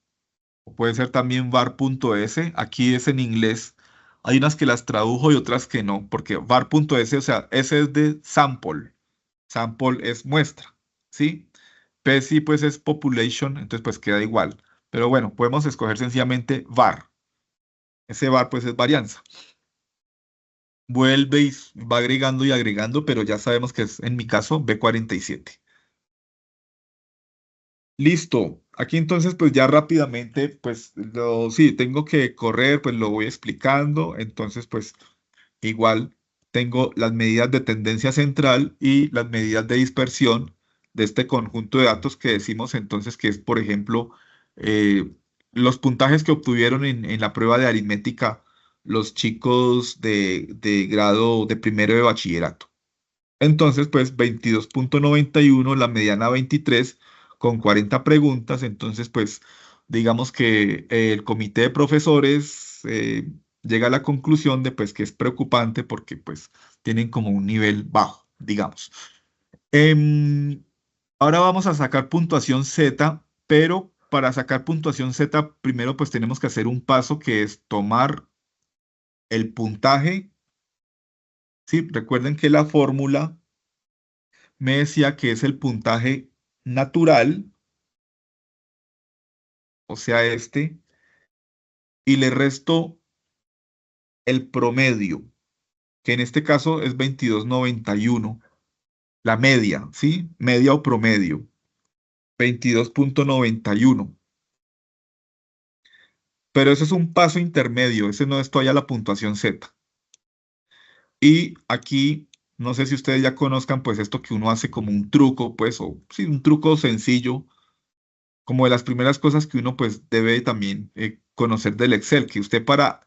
O puede ser también var.s, aquí es en inglés. Hay unas que las tradujo y otras que no, porque var.s, o sea, S es de sample. Sample es muestra, ¿sí? P sí, pues es population, entonces pues queda igual. Pero bueno, podemos escoger sencillamente var. Ese var pues es varianza. Vuelve y va agregando y agregando, pero ya sabemos que es en mi caso B47. Listo. Aquí entonces pues ya rápidamente pues sí, tengo que correr, pues lo voy explicando. Entonces pues igual tengo las medidas de tendencia central y las medidas de dispersión de este conjunto de datos que decimos entonces que es, por ejemplo, eh, los puntajes que obtuvieron en la prueba de aritmética los chicos de grado de primero de bachillerato. Entonces, pues 22.91, la mediana 23, con 40 preguntas. Entonces, pues digamos que el comité de profesores llega a la conclusión de pues que es preocupante porque pues tienen como un nivel bajo, digamos. Em, Ahora vamos a sacar puntuación Z, pero para sacar puntuación Z, primero pues tenemos que hacer un paso que es tomar el puntaje. Sí, recuerden que la fórmula me decía que es el puntaje natural, o sea, este, y le resto el promedio, que en este caso es 22.91, la media, ¿sí? Media o promedio, 22.91. Pero ese es un paso intermedio, ese no es todavía la puntuación Z. Y aquí, no sé si ustedes ya conozcan, pues esto que uno hace como un truco, pues, o sí, un truco sencillo, como de las primeras cosas que uno pues debe también conocer del Excel, que usted para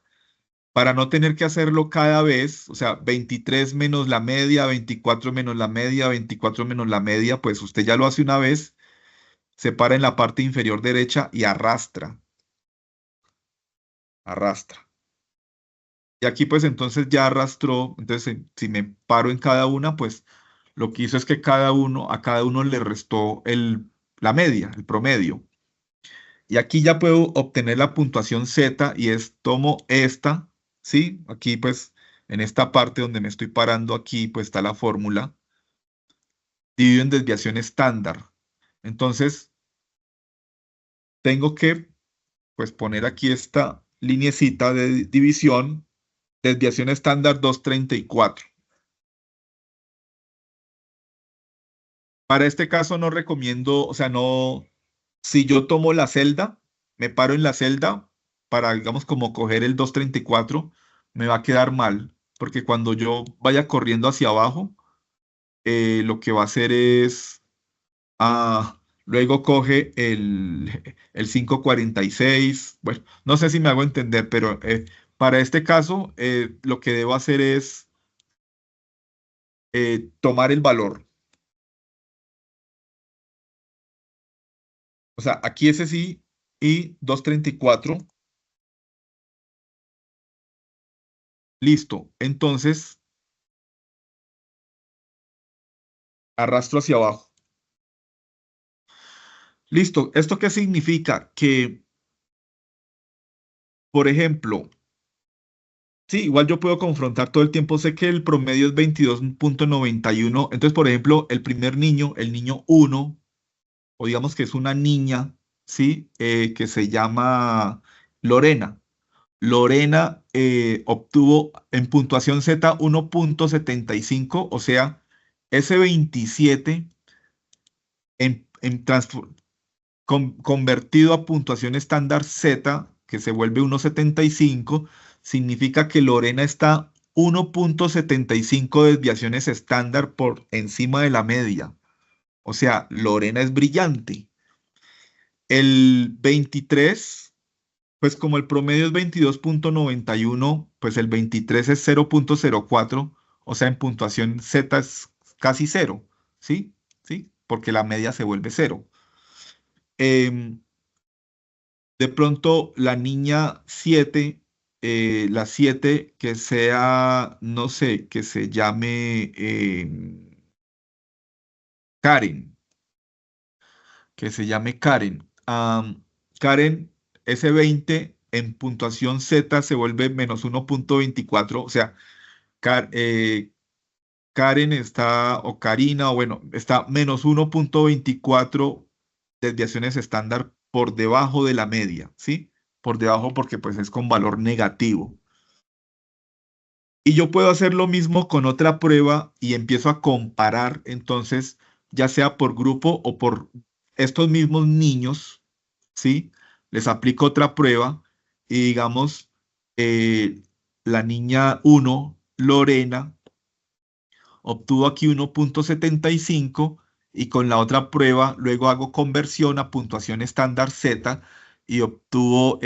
no tener que hacerlo cada vez, o sea, 23 menos la media, 24 menos la media, 24 menos la media, pues usted ya lo hace una vez, se para en la parte inferior derecha y arrastra, arrastra. Y aquí pues entonces ya arrastró, entonces si me paro en cada una, pues lo que hizo es que a cada uno le restó la media, el promedio. Y aquí ya puedo obtener la puntuación Z y es tomo esta, ¿sí? Aquí pues en esta parte donde me estoy parando aquí pues está la fórmula, divido en desviación estándar. Entonces tengo que pues poner aquí esta lineecita de división, desviación estándar 234. Para este caso no recomiendo, o sea, no, si yo tomo la celda, me paro en la celda para, digamos, como coger el 234, me va a quedar mal, porque cuando yo vaya corriendo hacia abajo, lo que va a hacer es, luego coge el 546, bueno, no sé si me hago entender, pero para este caso, lo que debo hacer es tomar el valor. O sea, aquí ese sí y 234. Listo. Entonces, arrastro hacia abajo. Listo. ¿Esto qué significa? Que, por ejemplo, sí, igual yo puedo confrontar todo el tiempo. Sé que el promedio es 22.91. Entonces, por ejemplo, el primer niño, el niño uno, o digamos que es una niña, ¿sí? Que se llama Lorena. Lorena obtuvo en puntuación Z 1.75, o sea, ese 27 en convertido a puntuación estándar Z que se vuelve 1,75, significa que Lorena está 1,75 desviaciones estándar por encima de la media. O sea, Lorena es brillante. El 23, pues como el promedio es 22,91, pues el 23 es 0,04, o sea, en puntuación Z es casi cero, ¿sí? ¿Sí? Porque la media se vuelve cero. Em, de pronto la niña 7, la 7 que sea, no sé, que se llame Karen, que se llame Karen. Karen, ese 20 en puntuación Z se vuelve -1,24, o sea, Car- eh, Karen está, o Karina, o bueno, está -1,24 desviaciones estándar por debajo de la media, ¿sí? Por debajo porque pues es con valor negativo. Y yo puedo hacer lo mismo con otra prueba y empiezo a comparar, entonces, ya sea por grupo o por estos mismos niños, ¿sí? Les aplico otra prueba y digamos, eh, la niña 1, Lorena, obtuvo aquí 1,75 y con la otra prueba luego hago conversión a puntuación estándar Z y obtuvo,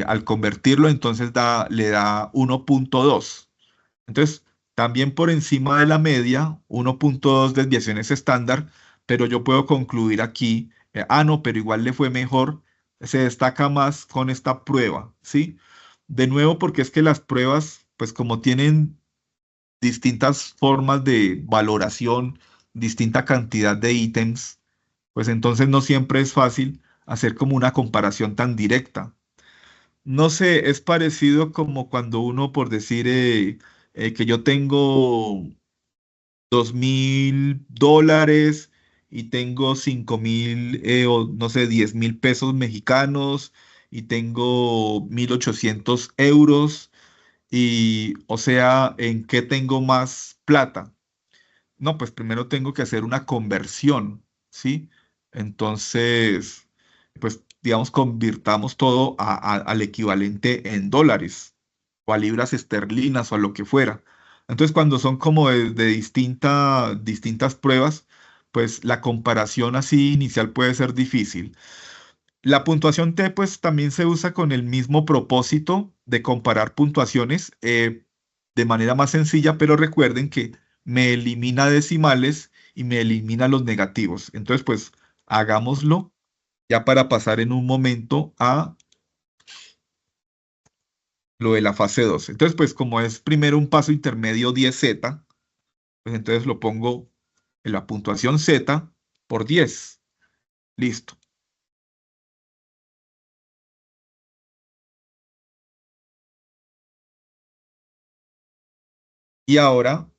al convertirlo, entonces le da 1,2. Entonces, también por encima de la media, 1,2 desviaciones estándar, pero yo puedo concluir aquí, no, pero igual le fue mejor, se destaca más con esta prueba, ¿sí? De nuevo, porque es que las pruebas, pues como tienen distintas formas de valoración, distinta cantidad de ítems, pues entonces no siempre es fácil hacer como una comparación tan directa. No sé, es parecido como cuando uno, por decir, que yo tengo $2,000 y tengo 5,000, o no sé, 10,000 pesos mexicanos y tengo 1,800 euros y, o sea, ¿en qué tengo más plata? No, pues primero tengo que hacer una conversión, ¿sí? Entonces, pues digamos, convirtamos todo al equivalente en dólares o a libras esterlinas o a lo que fuera. Entonces, cuando son como de distintas pruebas, pues la comparación así inicial puede ser difícil. La puntuación T, pues también se usa con el mismo propósito de comparar puntuaciones, de manera más sencilla, pero recuerden que me elimina decimales y me elimina los negativos. Entonces, pues hagámoslo ya para pasar en un momento a lo de la fase 2. Entonces, pues como es primero un paso intermedio 10Z, pues entonces lo pongo en la puntuación Z por 10. Listo. Y ahora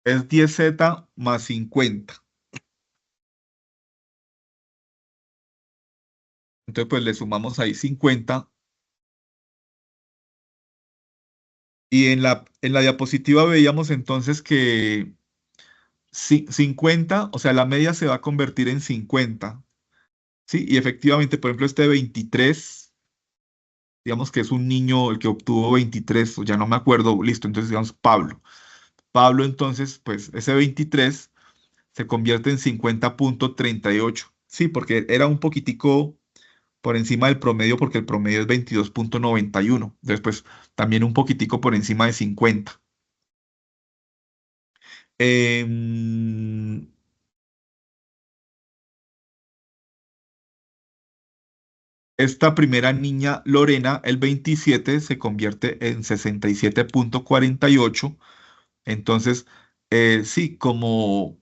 es 10Z más 50. Entonces, pues le sumamos ahí 50. Y en la diapositiva veíamos entonces que 50, o sea, la media se va a convertir en 50. Sí, y efectivamente, por ejemplo, este 23, digamos que es un niño el que obtuvo 23, o ya no me acuerdo, listo, entonces digamos Pablo. Pablo, entonces, pues ese 23 se convierte en 50,38. Sí, porque era un poquitico por encima del promedio, porque el promedio es 22,91. Entonces, pues también un poquitico por encima de 50. Em, Esta primera niña, Lorena, el 27 se convierte en 67,48. Entonces, sí, como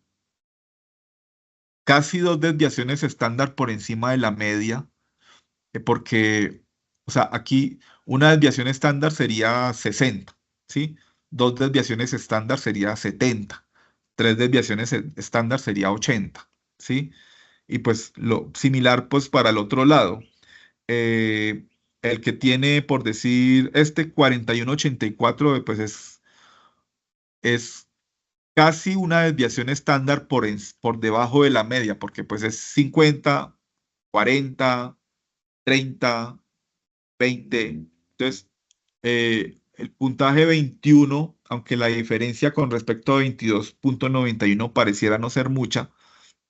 casi dos desviaciones estándar por encima de la media, porque, o sea, aquí una desviación estándar sería 60, ¿sí? Dos desviaciones estándar sería 70. Tres desviaciones estándar sería 80, ¿sí? Y pues lo similar, pues para el otro lado. eh, el que tiene, por decir, este 41,84, pues es casi una desviación estándar por debajo de la media, porque pues es 50, 40. 30, 20. Entonces, el puntaje 21, aunque la diferencia con respecto a 22,91 pareciera no ser mucha,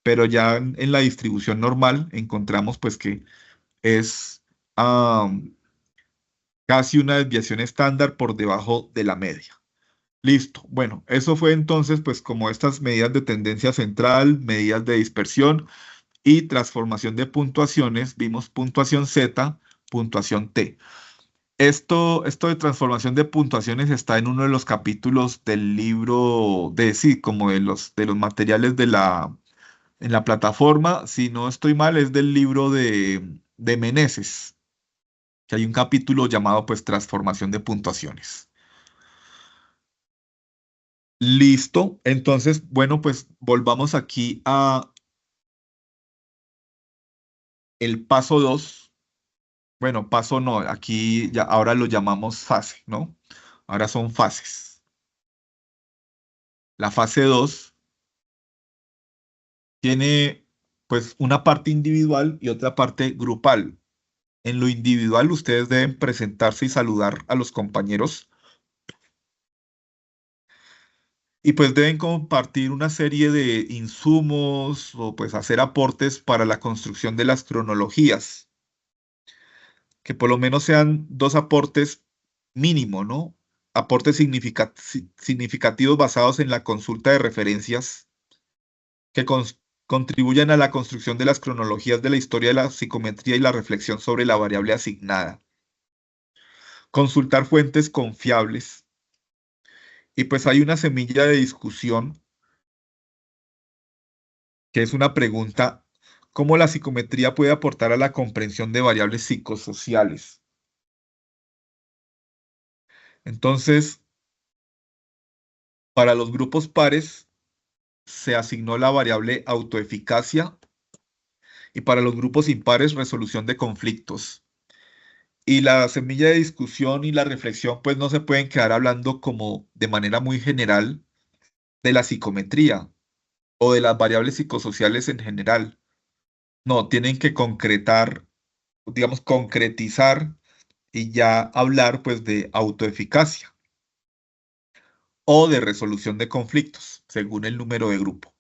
pero ya en la distribución normal encontramos pues que es casi una desviación estándar por debajo de la media. Listo. Bueno, eso fue entonces pues como estas medidas de tendencia central, medidas de dispersión y transformación de puntuaciones. Vimos puntuación Z, puntuación T. Esto de transformación de puntuaciones está en uno de los capítulos del libro sí, como de los materiales en la plataforma. Si no estoy mal, es del libro de Meneses, que hay un capítulo llamado pues transformación de puntuaciones. Listo. Entonces, bueno, pues volvamos aquí a el paso 2. Bueno, paso no, aquí ya ahora lo llamamos fase, ¿no? Ahora son fases. La fase 2 tiene pues una parte individual y otra parte grupal. En lo individual, ustedes deben presentarse y saludar a los compañeros y pues deben compartir una serie de insumos o pues hacer aportes para la construcción de las cronologías, que por lo menos sean dos aportes mínimo, ¿no? Aportes significativos basados en la consulta de referencias que contribuyan a la construcción de las cronologías de la historia de la psicometría y la reflexión sobre la variable asignada. Consultar fuentes confiables. Y pues hay una semilla de discusión que es una pregunta: ¿cómo la psicometría puede aportar a la comprensión de variables psicosociales? Entonces, para los grupos pares se asignó la variable autoeficacia y para los grupos impares resolución de conflictos. Y la semilla de discusión y la reflexión pues no se pueden quedar hablando como de manera muy general de la psicometría o de las variables psicosociales en general. No, tienen que concretar, digamos, concretizar y ya hablar pues de autoeficacia o de resolución de conflictos, según el número de grupo.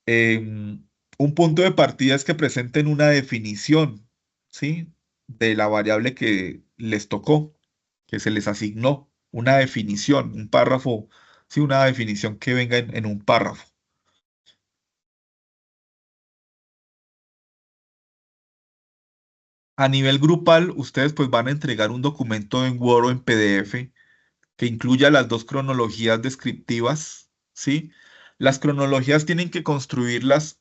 Un punto de partida es que presenten una definición, ¿sí? De la variable que les tocó, que se les asignó, una definición, un párrafo, sí, una definición que venga en un párrafo. A nivel grupal, ustedes pues van a entregar un documento en Word o en PDF que incluya las dos cronologías descriptivas, ¿sí? Las cronologías tienen que construirlas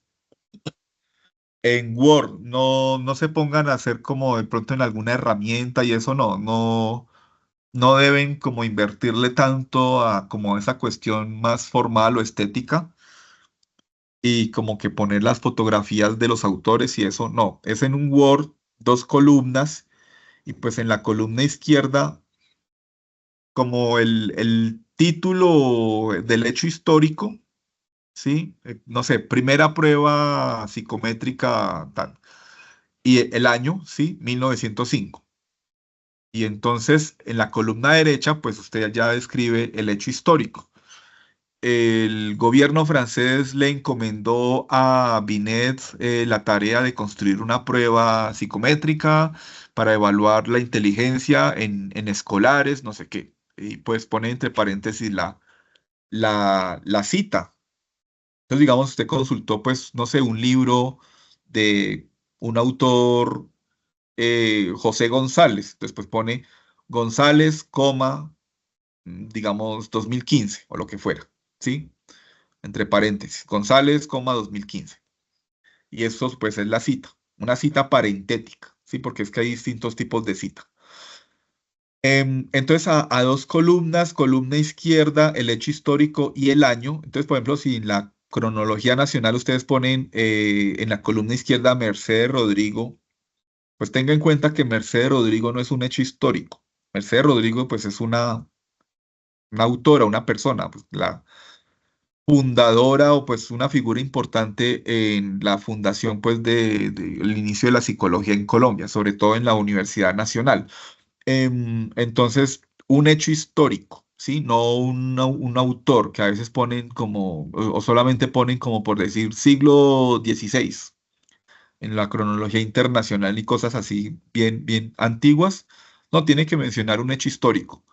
en Word, no se pongan a hacer como de pronto en alguna herramienta y eso no deben como invertirle tanto a como esa cuestión más formal o estética y como que poner las fotografías de los autores y eso no, es en un Word, dos columnas y pues en la columna izquierda como el título del hecho histórico, ¿sí? No sé, primera prueba psicométrica, tal. Y el año, ¿sí? 1905. Y entonces en la columna derecha, pues usted ya describe el hecho histórico. El gobierno francés le encomendó a Binet la tarea de construir una prueba psicométrica para evaluar la inteligencia en escolares, no sé qué. Y pues pone entre paréntesis la cita. Entonces, digamos, usted consultó, pues, no sé, un libro de un autor, José González. Entonces, pues pone González, coma, digamos, 2015 o lo que fuera, ¿sí? Entre paréntesis, González, coma, 2015. Y eso, pues, es la cita, una cita parentética, ¿sí? Porque es que hay distintos tipos de cita. Entonces, a dos columnas, columna izquierda, el hecho histórico y el año. Entonces, por ejemplo, si en la cronología nacional ustedes ponen en la columna izquierda Mercedes Rodrigo, pues tenga en cuenta que Mercedes Rodrigo no es un hecho histórico. Mercedes Rodrigo, pues es una autora, una persona. Pues, fundadora o pues una figura importante en la fundación pues el inicio de la psicología en Colombia, sobre todo en la Universidad Nacional. Entonces, un hecho histórico, ¿sí? No un autor que a veces ponen como, o solamente ponen como por decir siglo XVI en la cronología internacional y cosas así bien, bien antiguas. No, tiene que mencionar un hecho histórico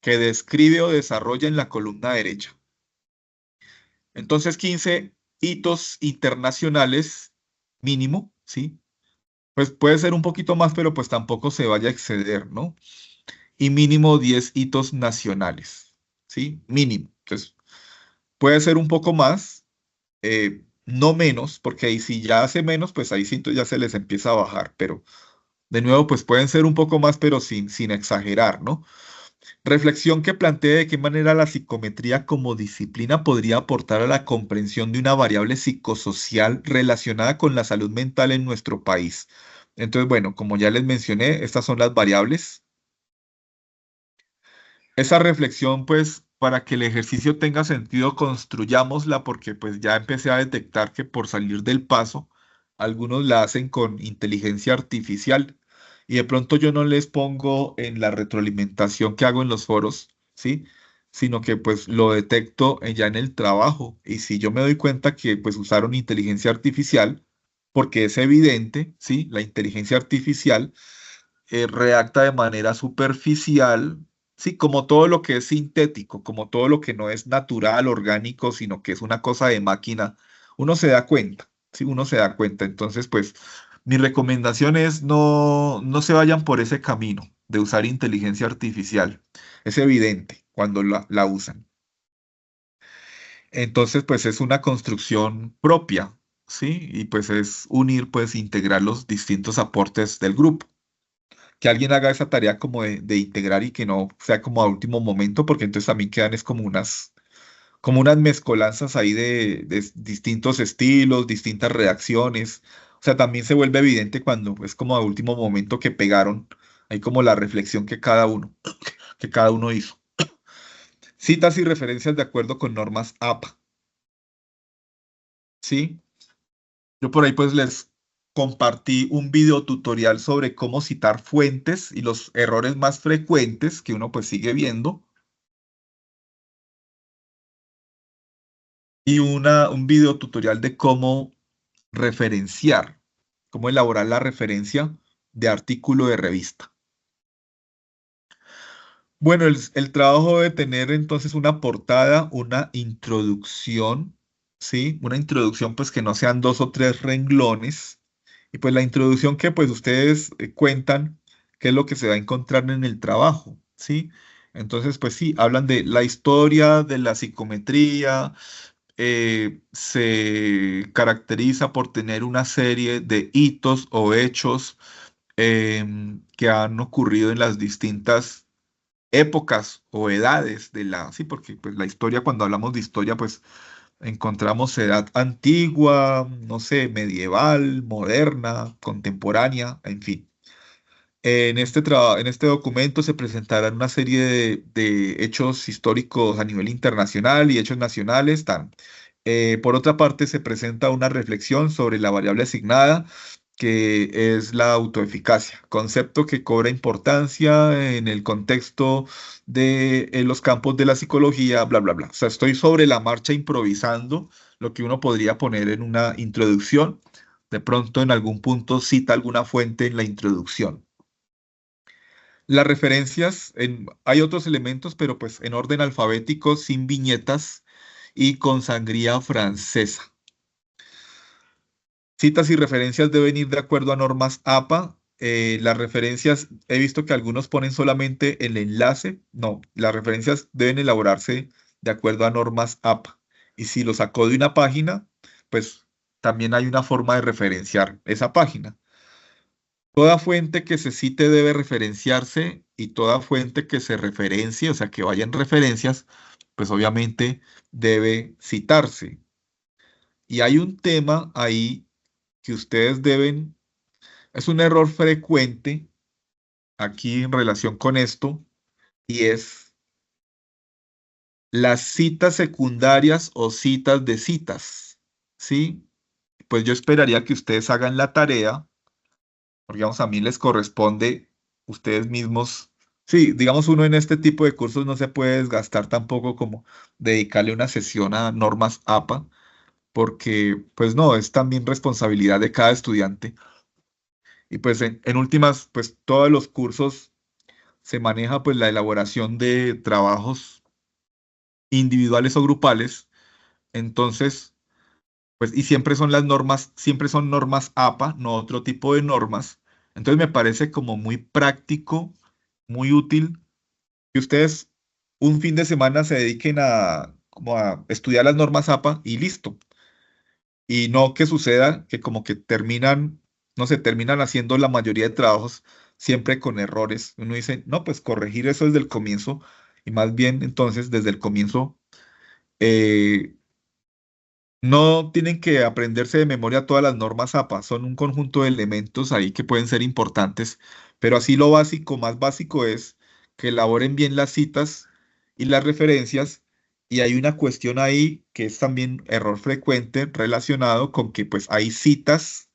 que describe o desarrolla en la columna derecha. Entonces, 15 hitos internacionales mínimo, ¿sí? Pues puede ser un poquito más, pero pues tampoco se vaya a exceder, ¿no? Y mínimo 10 hitos nacionales, ¿sí? Mínimo. Entonces, puede ser un poco más, no menos, porque ahí si ya hace menos, pues ahí sí ya se les empieza a bajar, pero de nuevo, pues pueden ser un poco más, pero sin exagerar, ¿no? Reflexión que plantea de qué manera la psicometría como disciplina podría aportar a la comprensión de una variable psicosocial relacionada con la salud mental en nuestro país. Entonces, bueno, como ya les mencioné, estas son las variables. Esa reflexión, pues, para que el ejercicio tenga sentido, construyámosla porque pues ya empecé a detectar que por salir del paso, algunos la hacen con inteligencia artificial y de pronto yo no les pongo en la retroalimentación que hago en los foros, ¿sí? Sino que pues lo detecto ya en el trabajo y si yo me doy cuenta que pues usaron inteligencia artificial, porque es evidente, ¿sí? La inteligencia artificial redacta de manera superficial, sí, como todo lo que es sintético, como todo lo que no es natural, orgánico, sino que es una cosa de máquina, uno se da cuenta, sí, uno se da cuenta. Entonces, pues, mi recomendación es no se vayan por ese camino de usar inteligencia artificial. Es evidente cuando la usan. Entonces, pues, es una construcción propia, sí, y pues es unir, pues, integrar los distintos aportes del grupo que alguien haga esa tarea como de integrar y que no sea como a último momento, porque entonces también quedan es como unas mezcolanzas ahí de distintos estilos, distintas reacciones. O sea, también se vuelve evidente cuando es como a último momento que pegaron, hay como la reflexión que cada uno hizo. Citas y referencias de acuerdo con normas APA, ¿sí? Yo por ahí pues les compartí un video tutorial sobre cómo citar fuentes y los errores más frecuentes que uno pues sigue viendo y un video tutorial de cómo referenciar, cómo elaborar la referencia de artículo de revista. Bueno, el trabajo debe tener entonces una portada, una introducción, ¿sí? Una introducción pues que no sean dos o tres renglones. Y pues la introducción que pues ustedes cuentan qué es lo que se va a encontrar en el trabajo, ¿sí? Entonces pues sí, hablan de la historia, de la psicometría, se caracteriza por tener una serie de hitos o hechos que han ocurrido en las distintas épocas o edades de sí, porque pues la historia, cuando hablamos de historia, pues encontramos edad antigua, no sé, medieval, moderna, contemporánea, en fin. En este documento se presentarán una serie de hechos históricos a nivel internacional y hechos nacionales. Por otra parte, se presenta una reflexión sobre la variable asignada, que es la autoeficacia, concepto que cobra importancia en el contexto de en los campos de la psicología, bla, bla, bla. O sea, estoy sobre la marcha improvisando lo que uno podría poner en una introducción. De pronto, en algún punto, cita alguna fuente en la introducción. Las referencias, hay otros elementos, pero pues en orden alfabético, sin viñetas y con sangría francesa. Citas y referencias deben ir de acuerdo a normas APA. Las referencias, he visto que algunos ponen solamente el enlace. No, las referencias deben elaborarse de acuerdo a normas APA. Y si lo sacó de una página, pues también hay una forma de referenciar esa página. Toda fuente que se cite debe referenciarse y toda fuente que se referencie, o sea, que vaya en referencias, pues obviamente debe citarse. Y hay un tema ahí que ustedes deben, es un error frecuente aquí en relación con esto, y es las citas secundarias o citas de citas, ¿sí? Pues yo esperaría que ustedes hagan la tarea, porque digamos, a mí les corresponde ustedes mismos. Sí, digamos, uno en este tipo de cursos no se puede desgastar tampoco como dedicarle una sesión a normas APA, porque pues no, es también responsabilidad de cada estudiante. Y pues en últimas, pues todos los cursos se maneja pues la elaboración de trabajos individuales o grupales. Entonces, pues, y siempre son las normas, siempre son normas APA, no otro tipo de normas. Entonces me parece como muy práctico, muy útil que ustedes un fin de semana se dediquen a, como a estudiar las normas APA y listo. Y no que suceda que como que terminan, no sé, terminan haciendo la mayoría de trabajos siempre con errores. Uno dice, no, pues corregir eso desde el comienzo y más bien entonces desde el comienzo eh, no tienen que aprenderse de memoria todas las normas APA, son un conjunto de elementos ahí que pueden ser importantes, pero así lo básico, más básico es que elaboren bien las citas y las referencias, y hay una cuestión ahí que es también error frecuente relacionado con que pues hay citas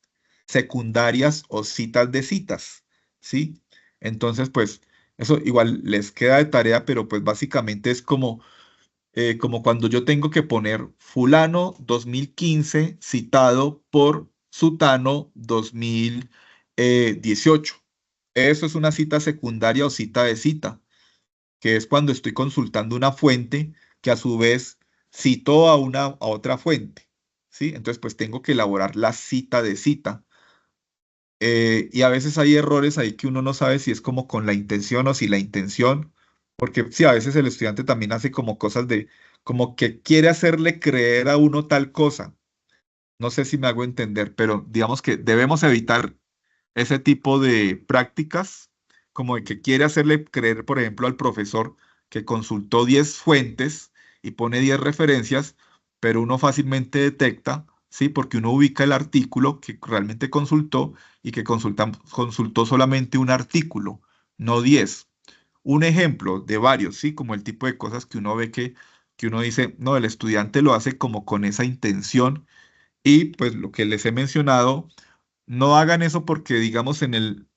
secundarias o citas de citas, ¿sí? Entonces pues eso igual les queda de tarea, pero pues básicamente es como cuando yo tengo que poner fulano 2015 citado por sutano 2018. Eso es una cita secundaria o cita de cita, que es cuando estoy consultando una fuente que a su vez citó a otra fuente. ¿Sí? Entonces, pues tengo que elaborar la cita de cita. Y a veces hay errores ahí que uno no sabe si es como con la intención o si la intención, porque sí, a veces el estudiante también hace como cosas de, como que quiere hacerle creer a uno tal cosa. No sé si me hago entender, pero digamos que debemos evitar ese tipo de prácticas, como de que quiere hacerle creer, por ejemplo, al profesor que consultó 10 fuentes y pone 10 referencias, pero uno fácilmente detecta, ¿sí? Porque uno ubica el artículo que realmente consultó y que consultó solamente un artículo, no 10. Un ejemplo de varios, ¿sí? Como el tipo de cosas que uno ve que uno dice, no, el estudiante lo hace como con esa intención y pues lo que les he mencionado, no hagan eso porque, digamos, en el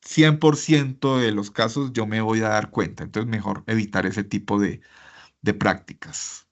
100% de los casos yo me voy a dar cuenta. Entonces, mejor evitar ese tipo de prácticas.